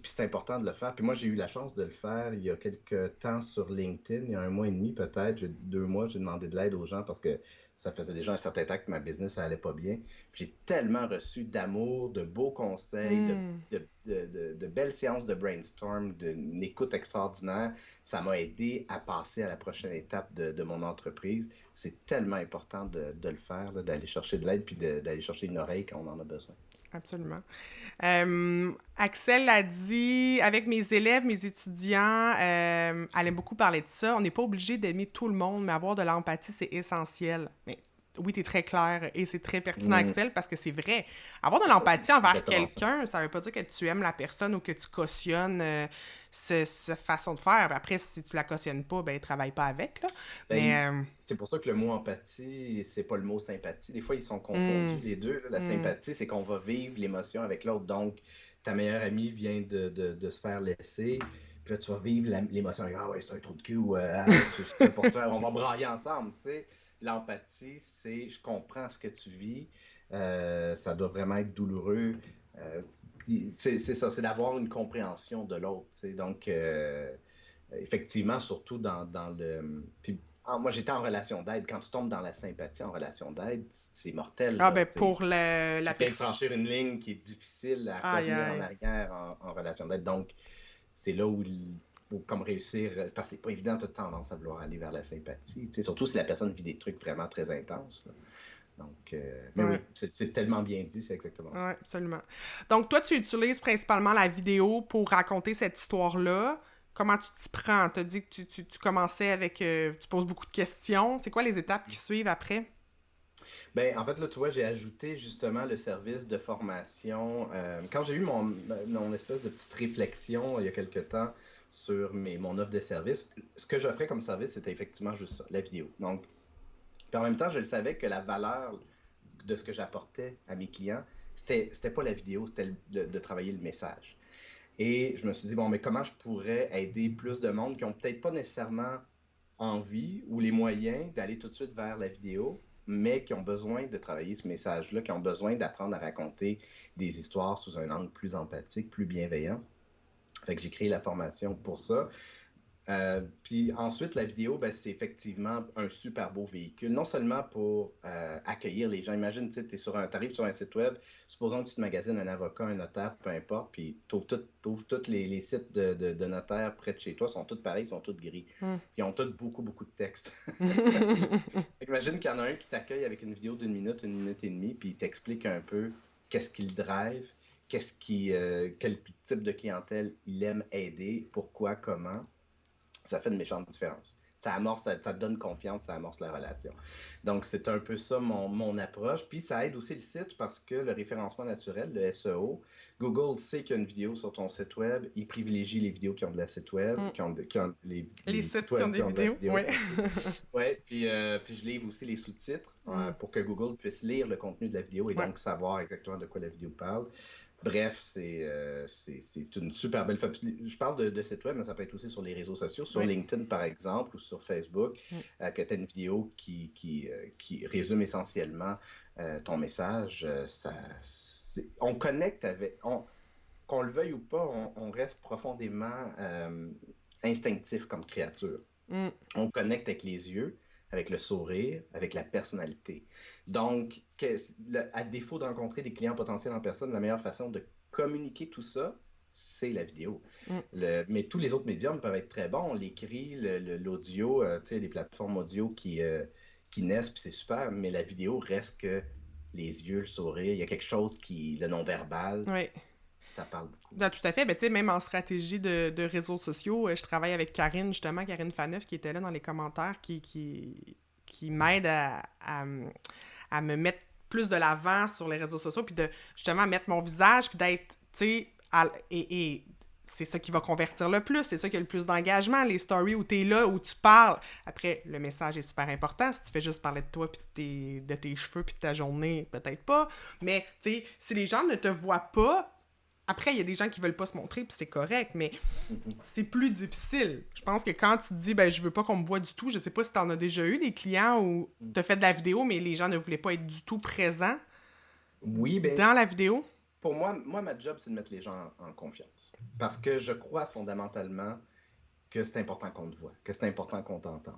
c'est important de le faire. Puis moi, j'ai eu la chance de le faire il y a quelques temps sur LinkedIn, il y a 1 mois et demi peut-être, 2 mois, j'ai demandé de l'aide aux gens parce que ça faisait déjà un certain temps que ma business, ça allait pas bien. Puis j'ai tellement reçu d'amour, de beaux conseils, de belles séances de brainstorm, d'une écoute extraordinaire. Ça m'a aidé à passer à la prochaine étape de mon entreprise. C'est tellement important de le faire, là, d'aller chercher de l'aide puis d'aller chercher une oreille quand on en a besoin. Absolument. Axel a dit, avec mes élèves, mes étudiants, elle aime beaucoup parler de ça. On n'est pas obligé d'aimer tout le monde, mais avoir de l'empathie, c'est essentiel. Mais oui, t'es très clair et c'est très pertinent, Mm, Axel, parce que c'est vrai. Avoir de l'empathie envers exactement ça. quelqu'un, ça veut pas dire que tu aimes la personne ou que tu cautionnes cette façon de faire. Après, si tu la cautionnes pas, ben, travaille pas avec, là. Ben, Mais, c'est pour ça que le mot empathie, c'est pas le mot sympathie. Des fois, ils sont confondus hum, les deux, là. La hum, sympathie, c'est qu'on va vivre l'émotion avec l'autre. Donc, ta meilleure amie vient de se faire laisser. Puis là, tu vas vivre l'émotion. Ah ouais, c'est un trou de cul. Ou ah, je suis triste pour toi. On va brailler ensemble. Tu sais. L'empathie, c'est je comprends ce que tu vis. Ça doit vraiment être douloureux. Euh, c'est ça, c'est d'avoir une compréhension de l'autre. Tu sais. Donc, effectivement, surtout dans le. Puis, moi, j'étais en relation d'aide. Quand tu tombes dans la sympathie en relation d'aide, c'est mortel, ah, là. ben, pour Tu la viens de personne. franchir une ligne qui est difficile à Aïe, revenir en aïe. arrière en relation d'aide. Donc, c'est là où il faut comme réussir. Parce que c'est pas évident, tu as tendance à vouloir aller vers la sympathie. Tu sais, surtout si la personne vit des trucs vraiment très intenses, là. Donc, mais Ouais. oui, c'est tellement bien dit, c'est exactement ça. Oui, absolument. Donc, toi, tu utilises principalement la vidéo pour raconter cette histoire-là. Comment tu t'y prends? Tu as dit que tu commençais avec... tu poses beaucoup de questions. C'est quoi les étapes qui suivent après? Ben, en fait, là, tu vois, j'ai ajouté justement le service de formation. Quand j'ai eu mon espèce de petite réflexion il y a quelque temps sur mon offre de service, ce que j'offrais comme service, c'était effectivement juste ça, la vidéo. Donc, puis en même temps, je le savais que la valeur de ce que j'apportais à mes clients, c'était pas la vidéo, c'était de travailler le message. Et je me suis dit, bon, mais comment je pourrais aider plus de monde qui ont peut-être pas nécessairement envie ou les moyens d'aller tout de suite vers la vidéo, mais qui ont besoin de travailler ce message-là, qui ont besoin d'apprendre à raconter des histoires sous un angle plus empathique, plus bienveillant. Fait que j'ai créé la formation pour ça. Puis ensuite, la vidéo, ben, c'est effectivement un super beau véhicule, non seulement pour accueillir les gens. Imagine, tu arrives sur un site web, supposons que tu te magasines un avocat, un notaire, peu importe, puis tu ouvres tous les sites de notaires près de chez toi, sont tous pareils, sont tous gris. Hmm. Puis ils ont tous beaucoup, beaucoup de texte. Imagine qu'il y en a un qui t'accueille avec une vidéo d'une minute et demie, puis il t'explique un peu qu'est-ce qu'il drive, quel type de clientèle il aime aider, pourquoi, comment. Ça fait une méchante différence. Ça te donne confiance, ça amorce la relation. Donc, c'est un peu ça mon approche. Puis, ça aide aussi le site parce que le référencement naturel, le SEO, Google sait qu'il y a une vidéo sur ton site web. Il privilégie les vidéos qui ont de la site web, Hmm. Les les sites sites qui ont web des qui ont de la vidéos, vidéo, oui. merci. Ouais, puis je livre aussi les sous-titres Hmm. pour que Google puisse lire le contenu de la vidéo et Ouais. donc savoir exactement de quoi la vidéo parle. Bref, c'est une super belle. Je parle de site web, mais ça peut être aussi sur les réseaux sociaux, sur Ouais. LinkedIn par exemple, ou sur Facebook, Hmm. que tu as une vidéo qui résume essentiellement ton message. On connecte qu'on le veuille ou pas, on reste profondément instinctif comme créature. Hmm. On connecte avec les yeux, avec le sourire, avec la personnalité. Donc, à défaut de rencontrer des clients potentiels en personne, la meilleure façon de communiquer tout ça, c'est la vidéo. Hmm. Mais tous les autres médiums peuvent être très bons. L'écrit, l'audio, tu sais, les plateformes audio qui naissent, puis c'est super, mais la vidéo reste que les yeux, le sourire, il y a quelque chose le non-verbal, Ouais. ça parle beaucoup. Ah, tout à fait. Ben, tu sais, même en stratégie de réseaux sociaux, je travaille avec Karine, justement, Karine Faneuf, qui était là dans les commentaires, qui m'aide à me mettre plus de l'avant sur les réseaux sociaux, puis de justement mettre mon visage, puis d'être, tu sais, et c'est ça qui va convertir le plus, c'est ça qui a le plus d'engagement, les stories où t'es là, où tu parles. Après, le message est super important. Si tu fais juste parler de toi, puis de tes cheveux, puis de ta journée, peut-être pas. Mais, tu sais, si les gens ne te voient pas, après, il y a des gens qui veulent pas se montrer, puis c'est correct, mais c'est plus difficile. Je pense que quand tu te dis, ben, je veux pas qu'on me voit du tout, je sais pas si t'en as déjà eu des clients où t'as fait de la vidéo, mais les gens ne voulaient pas être du tout présents Oui, ben, dans la vidéo. pour moi, ma job, c'est de mettre les gens en confiance. Parce que je crois fondamentalement que c'est important qu'on te voit, que c'est important qu'on t'entende.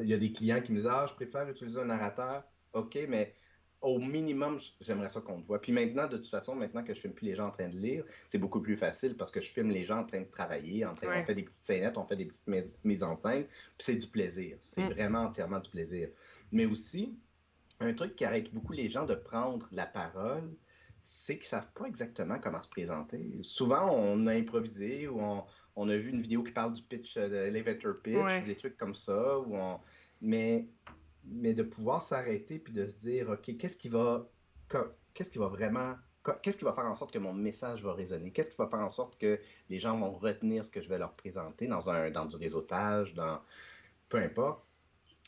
Il y a des clients qui me disent, ah, je préfère utiliser un narrateur. OK, mais au minimum, j'aimerais ça qu'on te voit. Puis maintenant, de toute façon, maintenant que je filme plus les gens en train de lire, c'est beaucoup plus facile parce que je filme les gens en train de travailler, on Ouais. fait des petites scénettes, on fait des petites mises en scène, puis c'est du plaisir. C'est vraiment entièrement du plaisir. Mais aussi, un truc qui arrête beaucoup les gens de prendre la parole, c'est qu'ils ne savent pas exactement comment se présenter. Souvent, on a improvisé ou on a vu une vidéo qui parle du pitch, de l'elevator pitch, Ouais. ou des trucs comme ça. Mais mais de pouvoir s'arrêter puis de se dire, OK, qu'est-ce qui va vraiment, qu'est-ce qui va faire en sorte que mon message va résonner? Qu'est-ce qui va faire en sorte que les gens vont retenir ce que je vais leur présenter dans du réseautage, peu importe,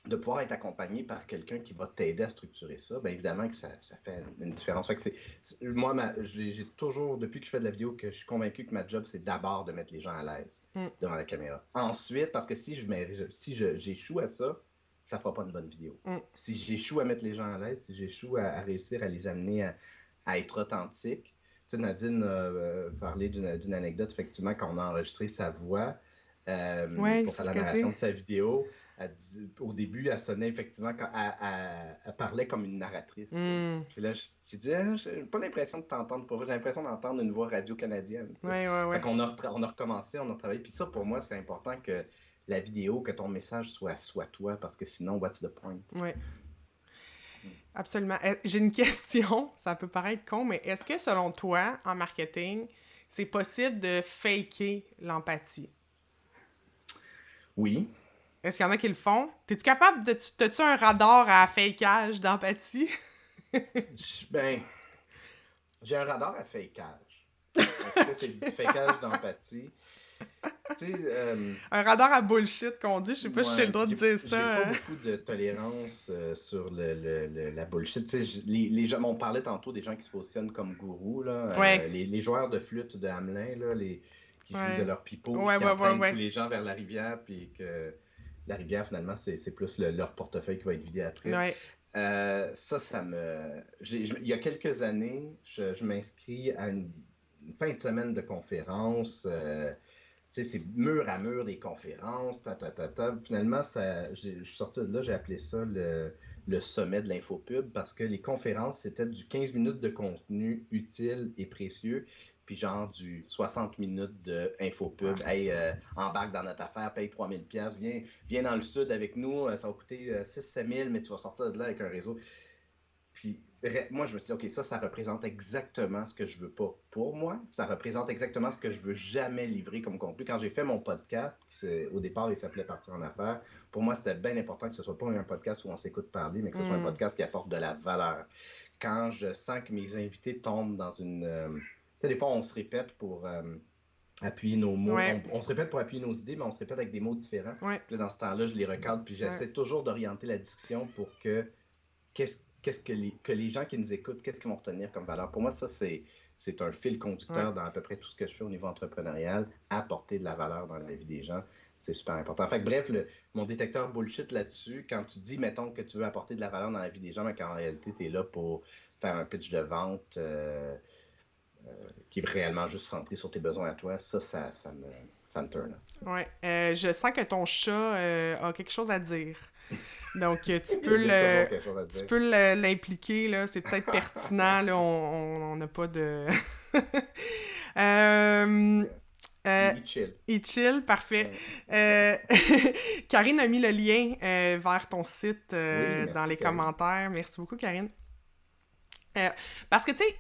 de pouvoir être accompagné par quelqu'un qui va t'aider à structurer ça, bien évidemment que ça fait une différence. Fait que moi, j'ai toujours, depuis que je fais de la vidéo, que je suis convaincu que ma job, c'est d'abord de mettre les gens à l'aise devant la caméra. Ensuite, parce que si j'échoue à ça, ça fera pas une bonne vidéo. Si j'échoue à mettre les gens à l'aise, si j'échoue à réussir à les amener à être authentiques. Tu sais, Nadine a parlé d'une anecdote, effectivement, quand on a enregistré sa voix pour faire la narration de sa vidéo. Au début, elle sonnait effectivement, elle parlait comme une narratrice. Puis là, j'ai dit, j'ai pas l'impression de t'entendre pour vrai, j'ai l'impression d'entendre une voix radio-canadienne. Fait qu'on a recommencé, on a travaillé. Puis ça, pour moi, c'est important que la vidéo, que ton message soit toi, parce que sinon, what's the point? Oui. Absolument. J'ai une question, ça peut paraître con, mais est-ce que selon toi, en marketing, c'est possible de faker l'empathie? Oui. Est-ce qu'il y en a qui le font? T'es-tu capable de... T'as-tu un radar à fakeage d'empathie? Ben, j'ai un radar à fakeage. Est-ce que c'est du fakeage d'empathie? Un radar à bullshit qu'on dit, je sais pas si j'ai le droit de dire ça. J'ai pas beaucoup de tolérance sur la bullshit. Les gens, on parlait tantôt des gens qui se positionnent comme gourous, là, les joueurs de flûte de Hamelin, là, qui jouent de leur pipeau, qui entraînent tous les gens vers la rivière, puis que la rivière, finalement, c'est plus leur portefeuille qui va être vidé après. Ouais. Il y a quelques années, je m'inscris à une fin de semaine de conférence. C'est mur à mur des conférences. Finalement, je suis sorti de là, j'ai appelé ça le sommet de l'infopub parce que les conférences, c'était du 15 minutes de contenu utile et précieux, puis genre du 60 minutes de infopub. Hey, embarque dans notre affaire, paye 3000 $, viens dans le sud avec nous, ça va coûter 6-7 000, mais tu vas sortir de là avec un réseau. Puis moi, je me suis dit, OK, ça représente exactement ce que je veux pas pour moi. Ça représente exactement ce que je veux jamais livrer comme contenu. Quand j'ai fait mon podcast, au départ, il s'appelait Partir en affaires, pour moi, c'était bien important que ce soit pas un podcast où on s'écoute parler, mais que ce soit un podcast qui apporte de la valeur. Quand je sens que mes invités tombent dans une... tu sais, des fois, on se répète pour... appuyer nos mots. On se répète pour appuyer nos idées, mais on se répète avec des mots différents. Puis là, dans ce temps-là, je les recadre, puis j'essaie toujours d'orienter la discussion pour que que les gens qui nous écoutent, qu'est-ce qu'ils vont retenir comme valeur. Pour moi, ça, c'est un fil conducteur dans à peu près tout ce que je fais au niveau entrepreneurial. Apporter de la valeur dans la vie des gens, c'est super important. Fait que bref, mon détecteur bullshit là-dessus, quand tu dis, mettons, que tu veux apporter de la valeur dans la vie des gens, mais qu'en réalité, tu es là pour faire un pitch de vente qui est réellement juste centré sur tes besoins à toi, ça me turn. Oui. Je sens que ton chat a quelque chose à dire. Donc, tu peux l'impliquer, là. C'est peut-être pertinent, là. On n'a pas de... Il chill. Il chill, parfait. Karine a mis le lien vers ton site dans les commentaires. Merci beaucoup, Karine. Parce que, tu sais,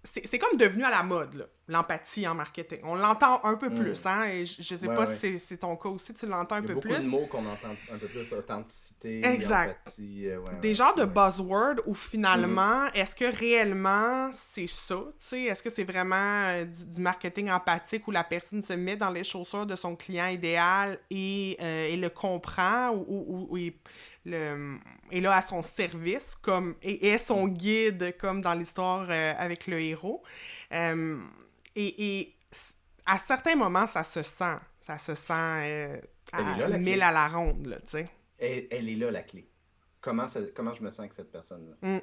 c'est comme devenu à la mode, là, l'empathie en marketing. On l'entend un peu plus, hein? Et je sais pas si c'est ton cas aussi, tu l'entends un peu plus. Il y a beaucoup de mots qu'on entend un peu plus, authenticité, exact. Empathie. Des genres de buzzwords où finalement, est-ce que réellement c'est ça? T'sais? Est-ce que c'est vraiment du marketing empathique où la personne se met dans les chaussures de son client idéal et le comprend ou est là à son service et est son guide comme dans l'histoire avec le héros. Et à certains moments, ça se sent. Ça se sent à 1000 à la ronde, là, tu sais. Elle est là, la clé. Comment je me sens avec cette personne-là?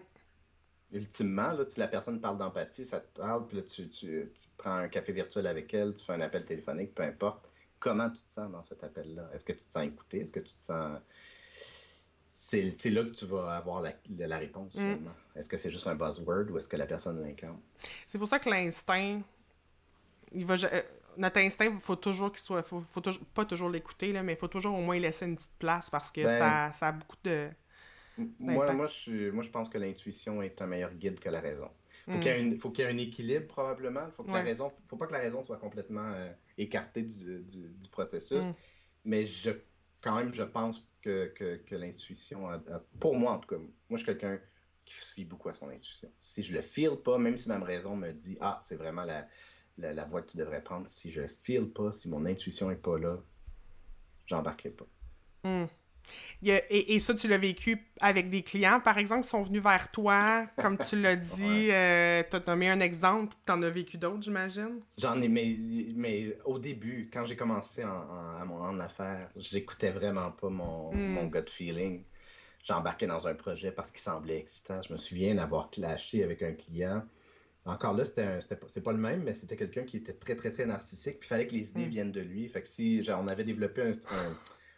Ultimement, là, si la personne parle d'empathie, ça te parle, puis là, tu prends un café virtuel avec elle, tu fais un appel téléphonique, peu importe. Comment tu te sens dans cet appel-là? Est-ce que tu te sens écouté? Est-ce que tu te sens... C'est là que tu vas avoir la réponse, finalement. Est-ce que c'est juste un buzzword ou est-ce que la personne l'incarne? C'est pour ça que l'instinct, notre instinct, il faut toujours qu'il soit... Faut pas toujours l'écouter, là, mais il faut toujours au moins laisser une petite place parce que ça a beaucoup de... Moi, je pense que l'intuition est un meilleur guide que la raison. Faut qu'il y ait un équilibre, probablement. Faut pas que la raison soit complètement écartée du processus. Mais je pense que l'intuition, pour moi en tout cas, moi je suis quelqu'un qui se fie beaucoup à son intuition. Si je le feel pas, même si ma raison me dit, ah, c'est vraiment la voie que tu devrais prendre, si je le feel pas, si mon intuition est pas là, j'embarquerai pas. Hmm. Et ça, tu l'as vécu avec des clients, par exemple, qui sont venus vers toi, comme tu l'as Ouais. dit, t'as nommé un exemple, t'en as vécu d'autres, j'imagine? J'en ai, mais au début, quand j'ai commencé en affaires, j'écoutais vraiment pas mon Hmm. gut feeling. J'embarquais dans un projet parce qu'il semblait excitant. Je me souviens d'avoir clashé avec un client. Encore là, c'est pas le même, mais c'était quelqu'un qui était très, très, très narcissique. Puis il fallait que les idées Hmm. viennent de lui. Fait que si genre, on avait développé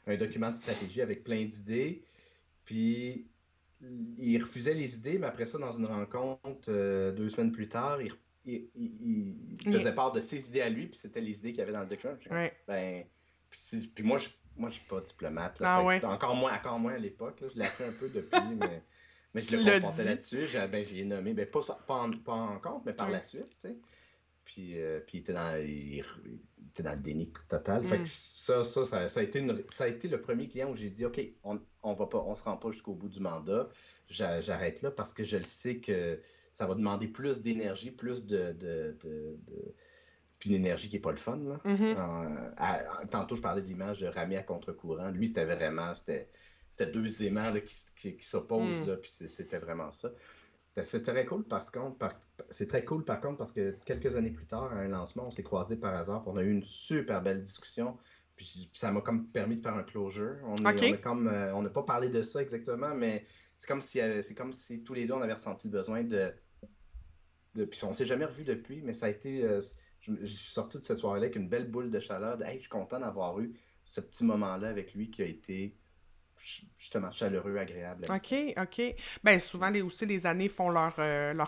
un document de stratégie avec plein d'idées, puis il refusait les idées, mais après ça, dans une rencontre, 2 semaines plus tard, il Yeah. faisait part de ses idées à lui, puis c'était les idées qu'il y avait dans le document. Puis, Ouais. ben, puis moi, je suis pas diplomate, là, Ah fait ouais. que encore moins à l'époque, là, je l'ai appris un peu depuis, mais je Tu le l'as confrontais dit. là-dessus. J'y ai nommé, ben, pas en compte, mais par Ouais. la suite, tu sais. Puis il était dans le déni total. Fait que Hmm. ça a été le premier client où j'ai dit, OK, on va pas, on se rend pas jusqu'au bout du mandat. J'arrête là parce que je le sais que ça va demander plus d'énergie, plus puis une énergie qui est pas le fun, là. Mhm. Tantôt, je parlais de l'image de ramer à contre-courant. Lui, c'était deux aimants là, qui s'opposent, Hmm. là, puis c'était vraiment ça. C'est très cool c'est très cool par contre parce que quelques années plus tard, à un lancement, on s'est croisés par hasard, puis on a eu une super belle discussion, puis ça m'a comme permis de faire un closure. OK. On n'a pas parlé de ça exactement, mais c'est comme si tous les deux on avait ressenti le besoin puis on s'est jamais revus depuis, mais ça a été, je suis sorti de cette soirée-là avec une belle boule de chaleur. Hey, je suis content d'avoir eu ce petit moment-là avec lui qui a été justement chaleureux, agréable à OK, vivre. OK. Ben souvent, aussi, les années font leur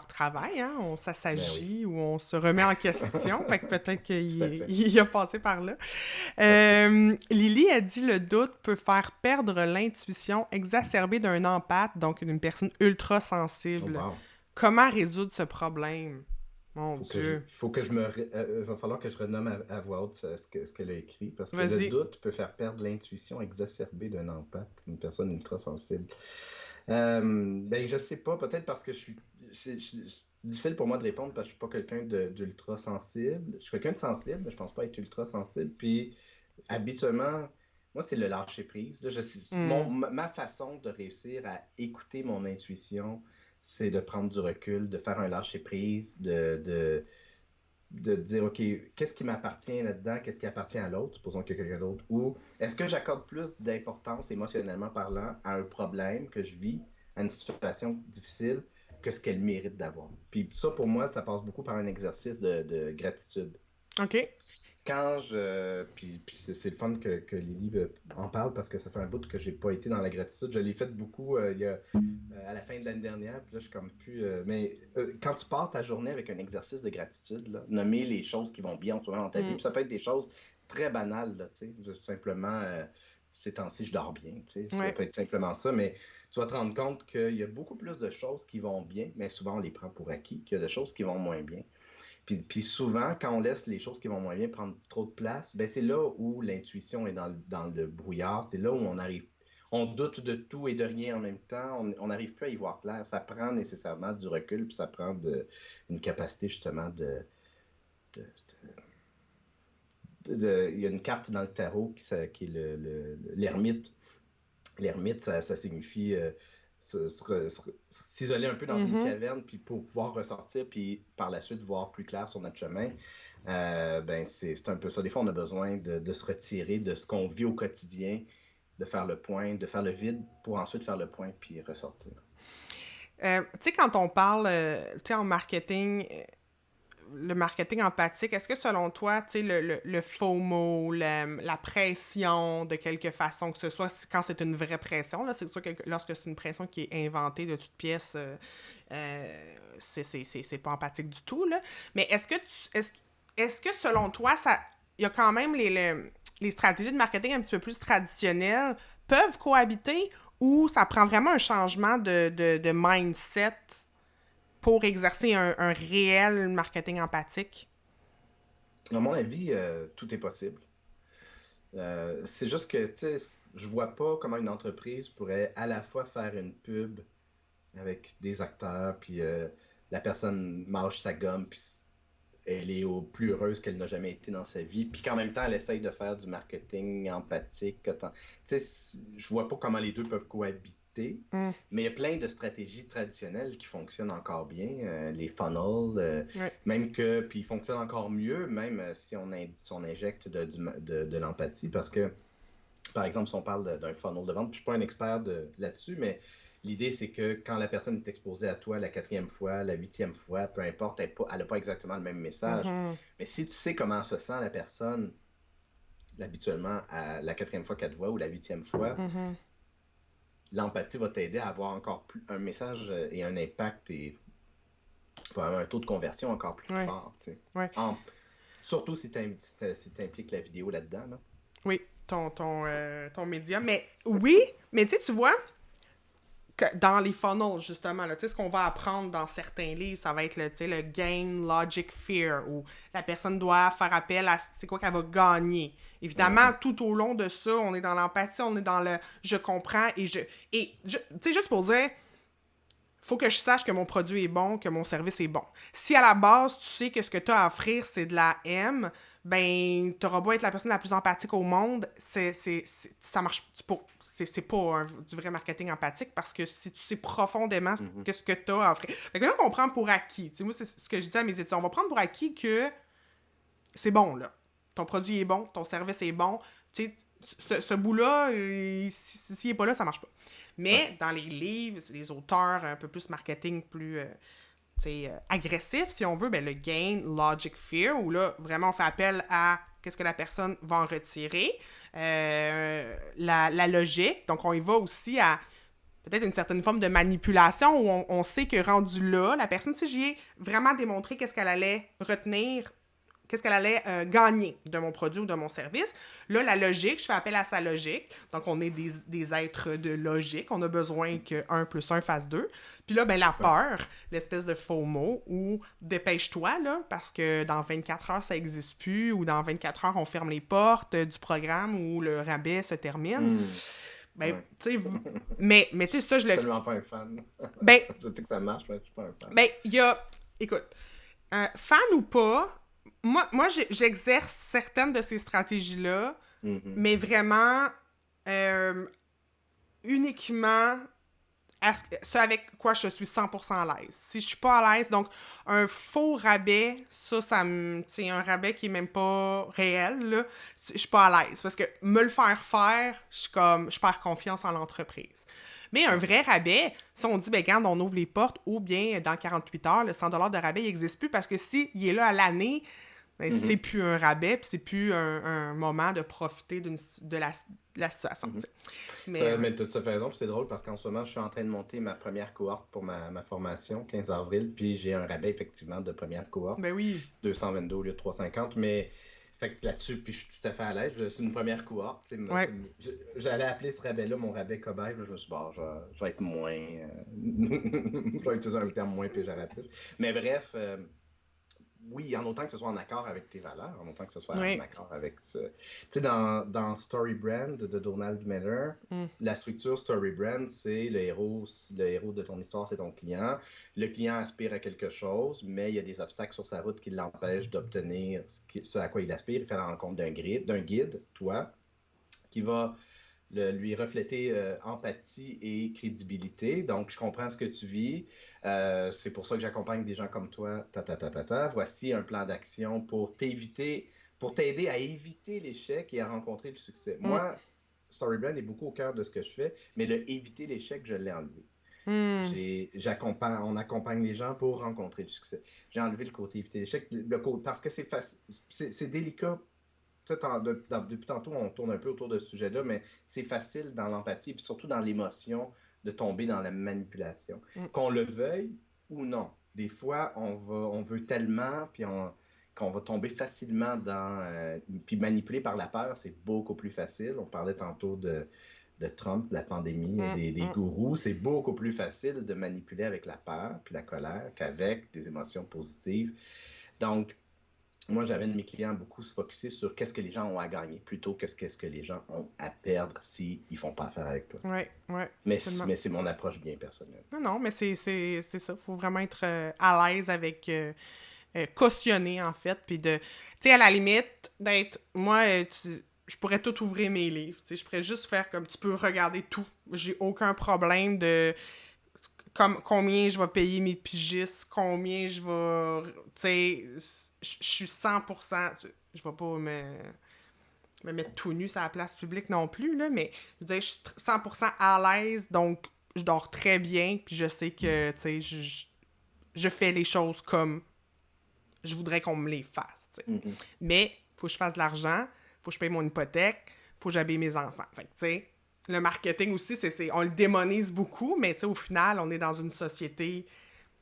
travail, hein? On Ben oui, s'assagit ou on se remet en question. Fait que peut-être tout à fait. il a passé par là. Ça se peut. Lily a dit le doute peut faire perdre l'intuition exacerbée d'un empathe, donc d'une personne ultra Oh, sensible. wow. Comment résoudre ce problème? Mon Dieu. Faut que va falloir que je renomme à voix haute ce qu'elle a écrit, parce que le Vas-y. doute peut faire perdre l'intuition exacerbée d'un empathe, une personne ultra sensible. Ben, je sais pas, peut-être parce que c'est difficile pour moi de répondre parce que je suis pas quelqu'un d'ultra sensible. Je suis quelqu'un de sensible, mais je pense pas être ultra sensible. Puis, habituellement, moi, c'est le lâcher prise. Là, Hmm. ma façon de réussir à écouter mon intuition, c'est de prendre du recul, de faire un lâcher prise, de dire, OK, qu'est-ce qui m'appartient là-dedans, qu'est-ce qui appartient à l'autre, supposons qu'il y a quelqu'un d'autre, ou est-ce que j'accorde plus d'importance émotionnellement parlant à un problème que je vis, à une situation difficile, que ce qu'elle mérite d'avoir. Puis ça, pour moi, ça passe beaucoup par un exercice de gratitude. OK. Puis c'est le fun que Lily en parle parce que ça fait un bout que j'ai pas été dans la gratitude. Je l'ai fait beaucoup à la fin de l'année dernière, puis là je suis comme plus. Quand tu pars ta journée avec un exercice de gratitude, là, nommer les choses qui vont bien en ce moment dans ta vie, Hmm. puis ça peut être des choses très banales, là, tu sais, juste simplement ces temps-ci je dors bien, tu sais, ça Ouais. peut être simplement ça, mais tu vas te rendre compte qu'il y a beaucoup plus de choses qui vont bien, mais souvent on les prend pour acquis, qu'il y a des choses qui vont moins bien. Puis souvent, quand on laisse les choses qui vont moins bien prendre trop de place, ben c'est là où l'intuition est dans le brouillard. C'est là où on doute de tout et de rien en même temps. On n'arrive plus à y voir clair. Ça prend nécessairement du recul, puis ça prend une capacité justement de- il y a une carte dans le tarot qui est l'ermite. L'ermite, ça signifie s'isoler un peu dans une Mhm. caverne, puis pour pouvoir ressortir, puis par la suite voir plus clair sur notre chemin. Ben c'est un peu ça. Des fois, on a besoin de se retirer de ce qu'on vit au quotidien, de faire le point, de faire le vide, pour ensuite faire le point, puis ressortir. Tu sais, quand on parle, tu sais, en marketing, le marketing empathique, est-ce que selon toi, tu sais, le FOMO, la pression de quelque façon, que ce soit quand c'est une vraie pression, là, c'est sûr que lorsque c'est une pression qui est inventée de toute pièce, c'est pas empathique du tout, là. Mais est-ce que selon toi, il y a quand même les stratégies de marketing un petit peu plus traditionnelles peuvent cohabiter ou ça prend vraiment un changement de mindset pour exercer un réel marketing empathique? À mon avis, tout est possible. C'est juste que, tu sais, je vois pas comment une entreprise pourrait à la fois faire une pub avec des acteurs, puis la personne mâche sa gomme, puis elle est au plus heureuse qu'elle n'a jamais été dans sa vie, puis qu'en même temps, elle essaye de faire du marketing empathique. Tu sais, je vois pas comment les deux peuvent cohabiter, Mm. mais il y a plein de stratégies traditionnelles qui fonctionnent encore bien, les funnels, Ouais. même que, puis ils fonctionnent encore mieux, même si on injecte de l'empathie, parce que par exemple, si on parle d'un funnel de vente, puis je ne suis pas un expert là-dessus, mais l'idée, c'est que quand la personne est exposée à toi la 4e fois, la 8e fois, peu importe, elle n'a pas exactement le même message. Mhm. Mais si tu sais comment se sent la personne habituellement à la 4e fois qu'elle te voit ou la 8e fois, Mhm. l'empathie va t'aider à avoir encore plus un message et un impact et un taux de conversion encore plus Ouais. fort. Tu sais. Ouais. En- Surtout si tu impliques la vidéo là-dedans. Là. Oui, ton média. Mais oui, mais tu vois, que dans les funnels, justement, là, ce qu'on va apprendre dans certains livres, ça va être le gain, logic, fear, où la personne doit faire appel à c'est quoi qu'elle va gagner. Évidemment, Mhm. tout au long de ça, on est dans l'empathie, on est dans le je comprends tu sais, juste pour dire, faut que je sache que mon produit est bon, que mon service est bon. Si à la base, tu sais que ce que tu as à offrir, c'est de la M, ben, t'auras beau être la personne la plus empathique au monde, ça marche c'est pas du vrai marketing empathique parce que si tu sais profondément Mhm. ce que tu as à offrir. Fait que là, on prend pour acquis. Tu sais, moi, c'est ce que je dis à mes étudiants. On va prendre pour acquis que c'est bon, là. Ton produit est bon, ton service est bon. Tu sais, ce bout-là, s'il n'est pas là, ça marche pas. Ouais. Mais dans les livres, les auteurs un peu plus marketing, plus agressif, si on veut, ben, le gain, logic, fear, où là, vraiment, on fait appel à qu'est-ce que la personne va en retirer, la logique. Donc, on y va aussi à peut-être une certaine forme de manipulation où on sait que rendu là, la personne, si j'y ai vraiment démontré qu'est-ce qu'elle allait retenir, qu'est-ce qu'elle allait gagner de mon produit ou de mon service. Là, la logique, je fais appel à sa logique. Donc, on est des êtres de logique. On a besoin que 1 plus 1 fasse 2. Puis là, ben, la Ouais. peur, l'espèce de FOMO, ou dépêche-toi, là, parce que dans 24 heures, ça n'existe plus, ou dans 24 heures, on ferme les portes du programme où le rabais se termine. Hmm. Ben, Ouais. tu sais, mais tu sais, ça, Je suis tellement pas un fan. Ben, Je dis que ça marche, mais je suis pas un fan. ben, il y a... Écoute, fan ou pas, moi j'exerce certaines de ces stratégies-là, Mhm. mais vraiment euh, uniquement ce avec quoi je suis 100% à l'aise. Si je suis pas à l'aise, donc un faux rabais, ça me... Tu sais, un rabais qui est même pas réel, là, je suis pas à l'aise. Parce que me le faire, je perds confiance en l'entreprise. Mais un Ouais. vrai rabais, si on dit, ben, regarde, on ouvre les portes, ou bien dans 48 heures, le 100$ de rabais, il n'existe plus parce que s'il est là à l'année, ben, c'est Mhm. plus un rabais, puis c'est plus un moment de profiter de la situation. Mhm. T'sais. Mais, Mais tu as raison, puis c'est drôle parce qu'en ce moment, je suis en train de monter ma première cohorte pour ma formation, 15 avril, puis j'ai un rabais effectivement de première cohorte, ben oui. 222 au lieu de 350, mais fait que là-dessus, puis je suis tout à fait à l'aise, c'est une première cohorte, Ouais. j'allais appeler ce rabais-là mon rabais cobaye, puis je me suis dit, bon, je vais être moins, je vais utiliser un terme moins péjoratif, mais bref, oui, en autant que ce soit en accord avec tes valeurs, en autant que ce soit en Oui. accord avec ce. Tu sais, dans Story Brand de Donald Miller, Mm. la structure Story Brand, c'est le héros de ton histoire, c'est ton client. Le client aspire à quelque chose, mais il y a des obstacles sur sa route qui l'empêchent d'obtenir ce à quoi il aspire. Il fait la rencontre d'un guide, toi, qui va lui refléter empathie et crédibilité. Donc, je comprends ce que tu vis. C'est pour ça que j'accompagne des gens comme toi. Voici un plan d'action pour t'aider à éviter l'échec et à rencontrer le succès. Mm. Moi, Storybrand est beaucoup au cœur de ce que je fais, mais le éviter l'échec, je l'ai enlevé. Mm. On accompagne les gens pour rencontrer le succès. J'ai enlevé le côté éviter l'échec, parce que c'est délicat. Depuis tantôt, on tourne un peu autour de ce sujet-là, mais c'est facile dans l'empathie, et puis surtout dans l'émotion, de tomber dans la manipulation. Mm. Qu'on le veuille ou non. Des fois, on veut tellement, qu'on va tomber facilement dans... puis manipuler par la peur, c'est beaucoup plus facile. On parlait tantôt de Trump, de la pandémie, Mm. des Mm. gourous. C'est beaucoup plus facile de manipuler avec la peur puis la colère qu'avec des émotions positives. Donc, Moi, j'avais de mes clients beaucoup se focusser sur qu'est-ce que les gens ont à gagner plutôt que qu'est-ce que les gens ont à perdre s'ils ne font pas affaire avec toi. Ouais, ouais, Mais, absolument. mais c'est mon approche bien personnelle. Non, non, mais c'est ça. Faut vraiment être à l'aise avec cautionner, en fait. Puis de. Tu sais, à la limite, d'être. Moi, je pourrais tout ouvrir mes livres. Tu sais, je pourrais juste faire comme tu peux regarder tout. J'ai aucun problème de. Comme combien je vais payer mes pigistes, combien je vais. Tu sais, je suis 100%. Je vais pas me mettre tout nu sur la place publique non plus, là, mais je veux dire, je suis 100% à l'aise, donc je dors très bien, puis je sais que, tu sais, je fais les choses comme je voudrais qu'on me les fasse, tu sais. Mhm. Mais, faut que je fasse de l'argent, faut que je paye mon hypothèque, faut que j'habille mes enfants. Fait que, tu sais, le marketing aussi, on le démonise beaucoup, mais, tu sais, au final, on est dans une société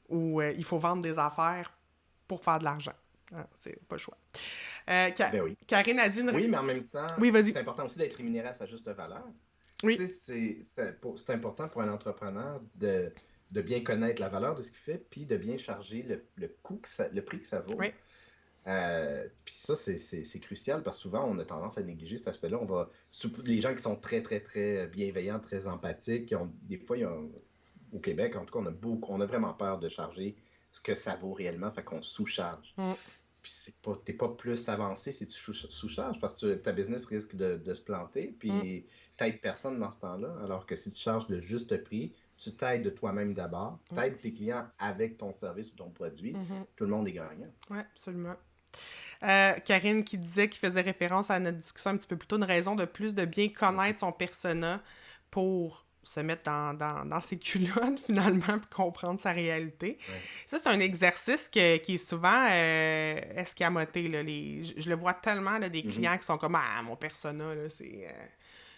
où il faut vendre des affaires pour faire de l'argent. Ah, c'est pas le choix. Ben oui. Karine a dit une... Oui, mais en même temps, Oui, vas-y. c'est important aussi d'être rémunéré à sa juste valeur. Oui. Tu sais, c'est important pour un entrepreneur de bien connaître la valeur de ce qu'il fait, puis de bien charger le coût le prix que ça vaut. Oui. Puis ça, c'est crucial parce que souvent, on a tendance à négliger cet aspect-là. Les gens qui sont très, très, très bienveillants, très empathiques, des fois, au Québec, en tout cas, on a vraiment peur de charger ce que ça vaut réellement, fait qu'on sous-charge. Mm. Puis t'es pas plus avancé si tu sous-charges parce que ta business risque de se planter, puis t'aides personne dans ce temps-là, alors que si tu charges le juste prix, tu t'aides de toi-même d'abord, t'aides tes clients avec ton service ou ton produit, tout le monde est gagnant. Oui, absolument. Karine qui disait, qui faisait référence à notre discussion un petit peu plus tôt, une raison de plus de bien connaître son persona pour se mettre dans ses culottes, finalement, puis comprendre sa réalité. Ouais. Ça, c'est un exercice qui est souvent escamoté. Là, je le vois tellement, là, des clients qui sont comme « Ah, mon persona, là, c'est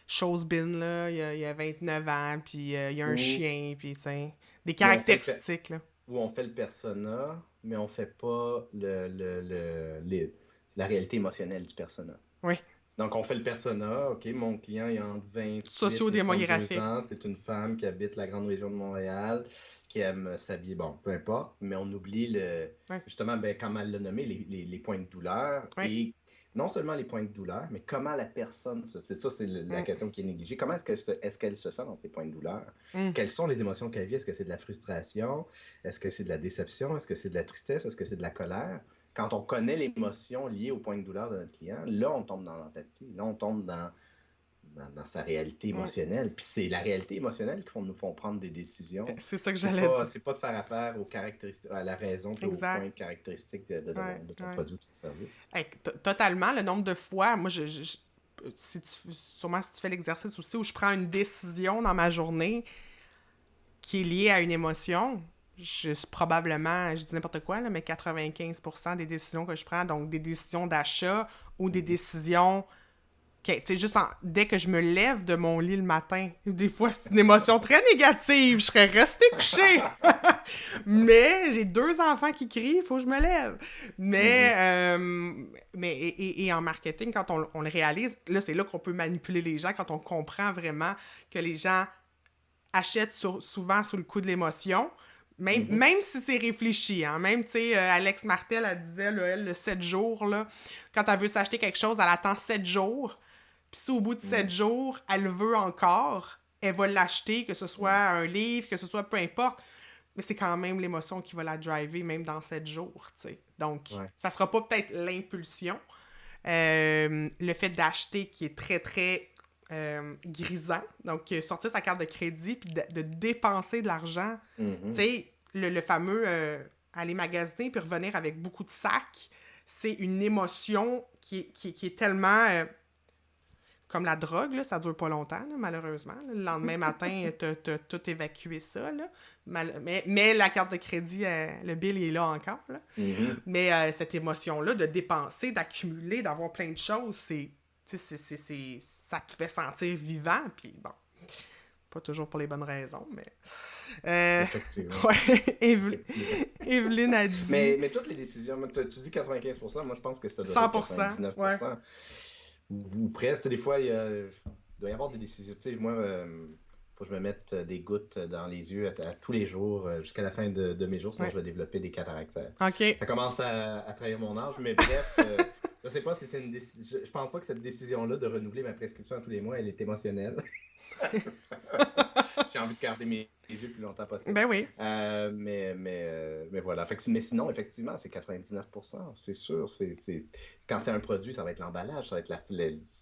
Chose-Bin, là, il a 29 ans, puis il y a un chien, puis tu sais, des caractéristiques, là. » Où on fait le persona, mais on fait pas la réalité émotionnelle du persona. Oui. Donc, on fait le persona, OK, mon client est entre 28 Sociodémographique. et 32 ans, c'est une femme qui habite la grande région de Montréal, qui aime s'habiller, bon, peu importe, mais on oublie justement, comme elle l'a nommé, les points de douleur, et non seulement les points de douleur, mais comment la personne, c'est la question qui est négligée, comment est-ce qu'elle se sent dans ces points de douleur? Quelles sont les émotions qu'elle vit? Est-ce que c'est de la frustration? Est-ce que c'est de la déception? Est-ce que c'est de la tristesse? Est-ce que c'est de la colère? Quand on connaît l'émotion liée au point de douleur de notre client, là, on tombe dans l'empathie. Là, on tombe dans sa réalité émotionnelle. Puis c'est la réalité émotionnelle qui nous font prendre des décisions. C'est ça que j'allais dire. C'est pas de faire affaire à la raison et aux points caractéristiques de ton produit ou de ton service. Totalement. Le nombre de fois, moi, sûrement si tu fais l'exercice aussi, où je prends une décision dans ma journée qui est liée à une émotion, probablement, je dis n'importe quoi, là, mais 95% des décisions que je prends, donc des décisions d'achat ou des décisions... tu sais, juste dès que je me lève de mon lit le matin, des fois, c'est une émotion très négative. Je serais restée couchée. Mais j'ai 2 enfants qui crient, il faut que je me lève. Mais en marketing, quand on le réalise, là, c'est là qu'on peut manipuler les gens, quand on comprend vraiment que les gens achètent souvent sous le coup de l'émotion. Même si c'est réfléchi, hein. Même, tu sais, Alex Martel, elle disait, là, elle, le 7 jours, là, quand elle veut s'acheter quelque chose, elle attend 7 jours. Puis si au bout de 7 jours, elle le veut encore, elle va l'acheter, que ce soit un livre, que ce soit peu importe. Mais c'est quand même l'émotion qui va la driver, même dans 7 jours, tu sais. Donc, ça sera pas peut-être l'impulsion. Le fait d'acheter qui est très, très grisant. Donc, sortir sa carte de crédit puis de dépenser de l'argent. Tu sais, le fameux aller magasiner puis revenir avec beaucoup de sacs, c'est une émotion qui est tellement... comme la drogue, là, ça dure pas longtemps, là, malheureusement. Là. Le lendemain matin, t'as tout évacué ça. Là. Mais la carte de crédit, le bill, il est là encore. Là. Mais cette émotion-là de dépenser, d'accumuler, d'avoir plein de choses, ça te fait sentir vivant. Puis bon, pas toujours pour les bonnes raisons, mais... Effectivement. Ouais, Evelyne a dit... Mais toutes les décisions, tu dis 95%, moi je pense que ça doit être 99%. Ouais. Ou presque. Des fois, il doit y avoir des décisions. Tu sais, moi, faut que je je me mette des gouttes dans les yeux à tous les jours jusqu'à la fin de mes jours, sinon Ouais. je vais développer des cataractes. OK. Ça commence à trahir mon âge, mais bref, je sais pas si c'est une décision. Je pense pas que cette décision-là de renouveler ma prescription à tous les mois, elle est émotionnelle. J'ai envie de garder mes yeux le plus longtemps possible. Ben oui. Mais voilà. Mais sinon, effectivement, c'est 99%. C'est sûr. Quand c'est un produit, ça va être l'emballage, ça va être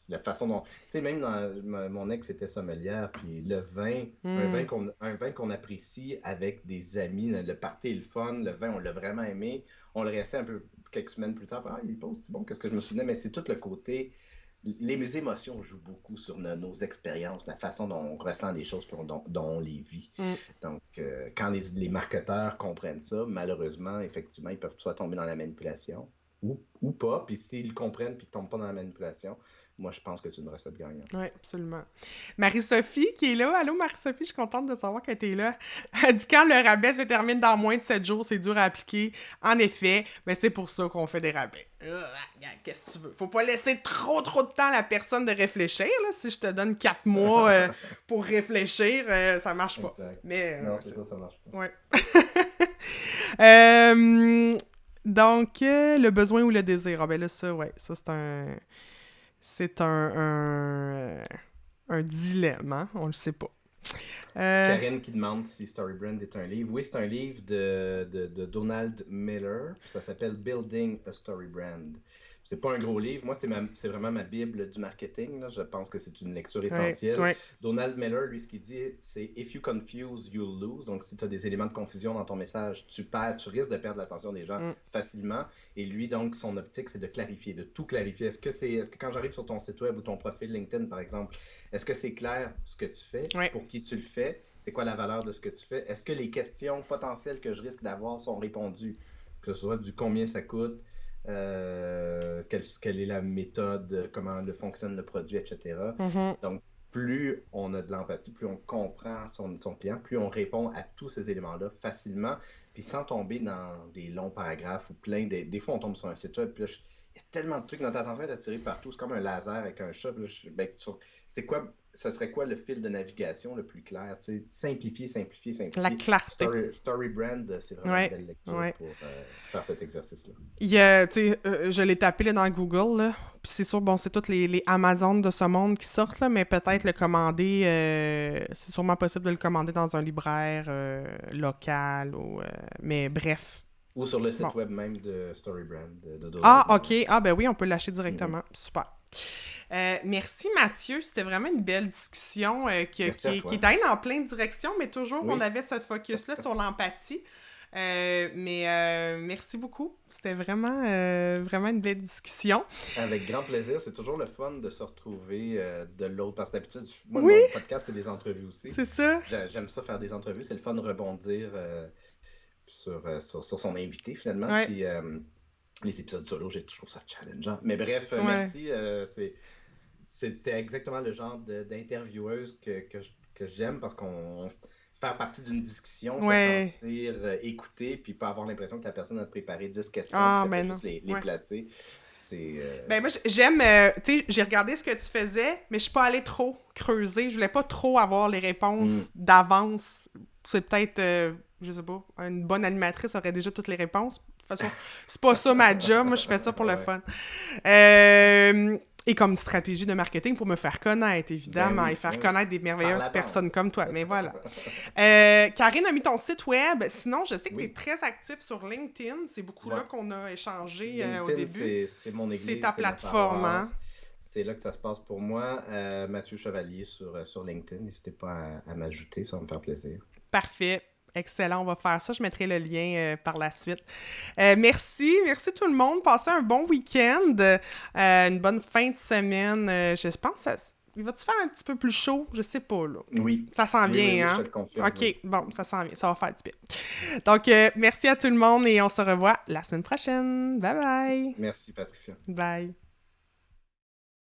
la façon dont. Tu sais, même mon ex était sommelière, puis le vin, un vin qu'on apprécie avec des amis, le party est le fun, le vin, on l'a vraiment aimé. On le restait un peu quelques semaines plus tard. Il n'est pas aussi bon que ce que je me souvenais, mais c'est tout le côté. Les émotions jouent beaucoup sur nos expériences, la façon dont on ressent les choses, puis dont on les vit. Donc, quand les marketeurs comprennent ça, malheureusement, effectivement, ils peuvent soit tomber dans la manipulation ou pas. Puis s'ils comprennent puis qu'ils ne tombent pas dans la manipulation, moi, je pense que c'est une recette gagnante. Oui, absolument. Marie-Sophie qui est là. Allô, Marie-Sophie, je suis contente de savoir qu'elle était là. Elle dit quand le rabais se termine dans moins de 7 jours, c'est dur à appliquer. En effet, mais c'est pour ça qu'on fait des rabais. Qu'est-ce que tu veux? Faut pas laisser trop de temps à la personne de réfléchir. Là. Si je te donne 4 mois pour réfléchir, ça marche pas. Exact. Mais, non, c'est ça marche pas. Ouais. Donc, le besoin ou le désir. Ah ben là, ça, ouais, ça c'est un... C'est un dilemme, hein? On le sait pas. Karine qui demande si StoryBrand est un livre. Oui, c'est un livre de Donald Miller. Ça s'appelle Building a StoryBrand. C'est pas un gros livre. Moi, c'est vraiment ma bible du marketing. Là. Je pense que c'est une lecture essentielle. Ouais. Donald Miller, lui, ce qu'il dit, c'est « If you confuse, you'll lose ». Donc, si tu as des éléments de confusion dans ton message, tu risques de perdre l'attention des gens facilement. Et lui, donc, son optique, c'est de clarifier, de tout clarifier. Est-ce que quand j'arrive sur ton site web ou ton profil LinkedIn, par exemple, est-ce que c'est clair ce que tu fais? Pour qui tu le fais? C'est quoi la valeur de ce que tu fais? Est-ce que les questions potentielles que je risque d'avoir sont répondues? Que ce soit du combien ça coûte, quelle est la méthode, comment fonctionne le produit, etc. Donc, plus on a de l'empathie, plus on comprend son client, plus on répond à tous ces éléments-là facilement, puis sans tomber dans des longs paragraphes ou des fois, on tombe sur un site web, puis là, il y a tellement de trucs, notre attention est attirée partout, c'est comme un laser avec un chat. Ce serait quoi le fil de navigation le plus clair? Simplifier. La clarté. StoryBrand, c'est vraiment une belle lecture pour faire cet exercice-là. Je l'ai tapé là, dans Google, là. Puis c'est sûr, bon, c'est toutes les Amazones de ce monde qui sortent, là, mais peut-être le commander, c'est sûrement possible de le commander dans un libraire local, mais bref. Ou sur le site web même de StoryBrand. OK. Ah, ben oui, on peut l'acheter directement. Super. Merci Mathieu, c'était vraiment une belle discussion qui est allée dans plein de directions, mais toujours on avait ce focus-là sur l'empathie. Merci beaucoup, c'était vraiment une belle discussion. Avec grand plaisir, c'est toujours le fun de se retrouver de l'autre, parce que d'habitude, moi, mon podcast, c'est des entrevues aussi. C'est ça. J'aime ça faire des entrevues, c'est le fun de rebondir sur son invité finalement. Puis les épisodes solo, j'ai toujours ça challengeant. Mais bref, merci. C'était exactement le genre d'intervieweuse que j'aime, parce qu'on faire partie d'une discussion, se sentir écouté, puis pas avoir l'impression que la personne a préparé 10 questions, juste les placer. Ben moi, j'aime, tu sais, j'ai regardé ce que tu faisais, mais je suis pas allée trop creuser. Je voulais pas trop avoir les réponses d'avance. C'est peut-être, je sais pas, une bonne animatrice aurait déjà toutes les réponses. De toute façon, c'est pas ça ma job. Moi, je fais ça pour le fun. Et comme stratégie de marketing pour me faire connaître, évidemment, et faire connaître des merveilleuses personnes comme toi. Mais voilà. Karine a mis ton site web. Sinon, je sais que tu es très actif sur LinkedIn. C'est beaucoup là qu'on a échangé au début. C'est mon église. C'est ta plateforme, hein? C'est là que ça se passe pour moi. Mathieu Chevalier sur LinkedIn. N'hésitez pas à m'ajouter, ça va me faire plaisir. Parfait. Excellent, on va faire ça. Je mettrai le lien par la suite. Merci tout le monde. Passez un bon week-end, une bonne fin de semaine. Je pense il va-tu faire un petit peu plus chaud? Je sais pas, là. Oui. Ça s'en vient, hein? Je te le confirme. OK, bon, ça s'en vient. Ça va faire du bien. Donc, merci à tout le monde et on se revoit la semaine prochaine. Bye bye. Merci, Patricia. Bye.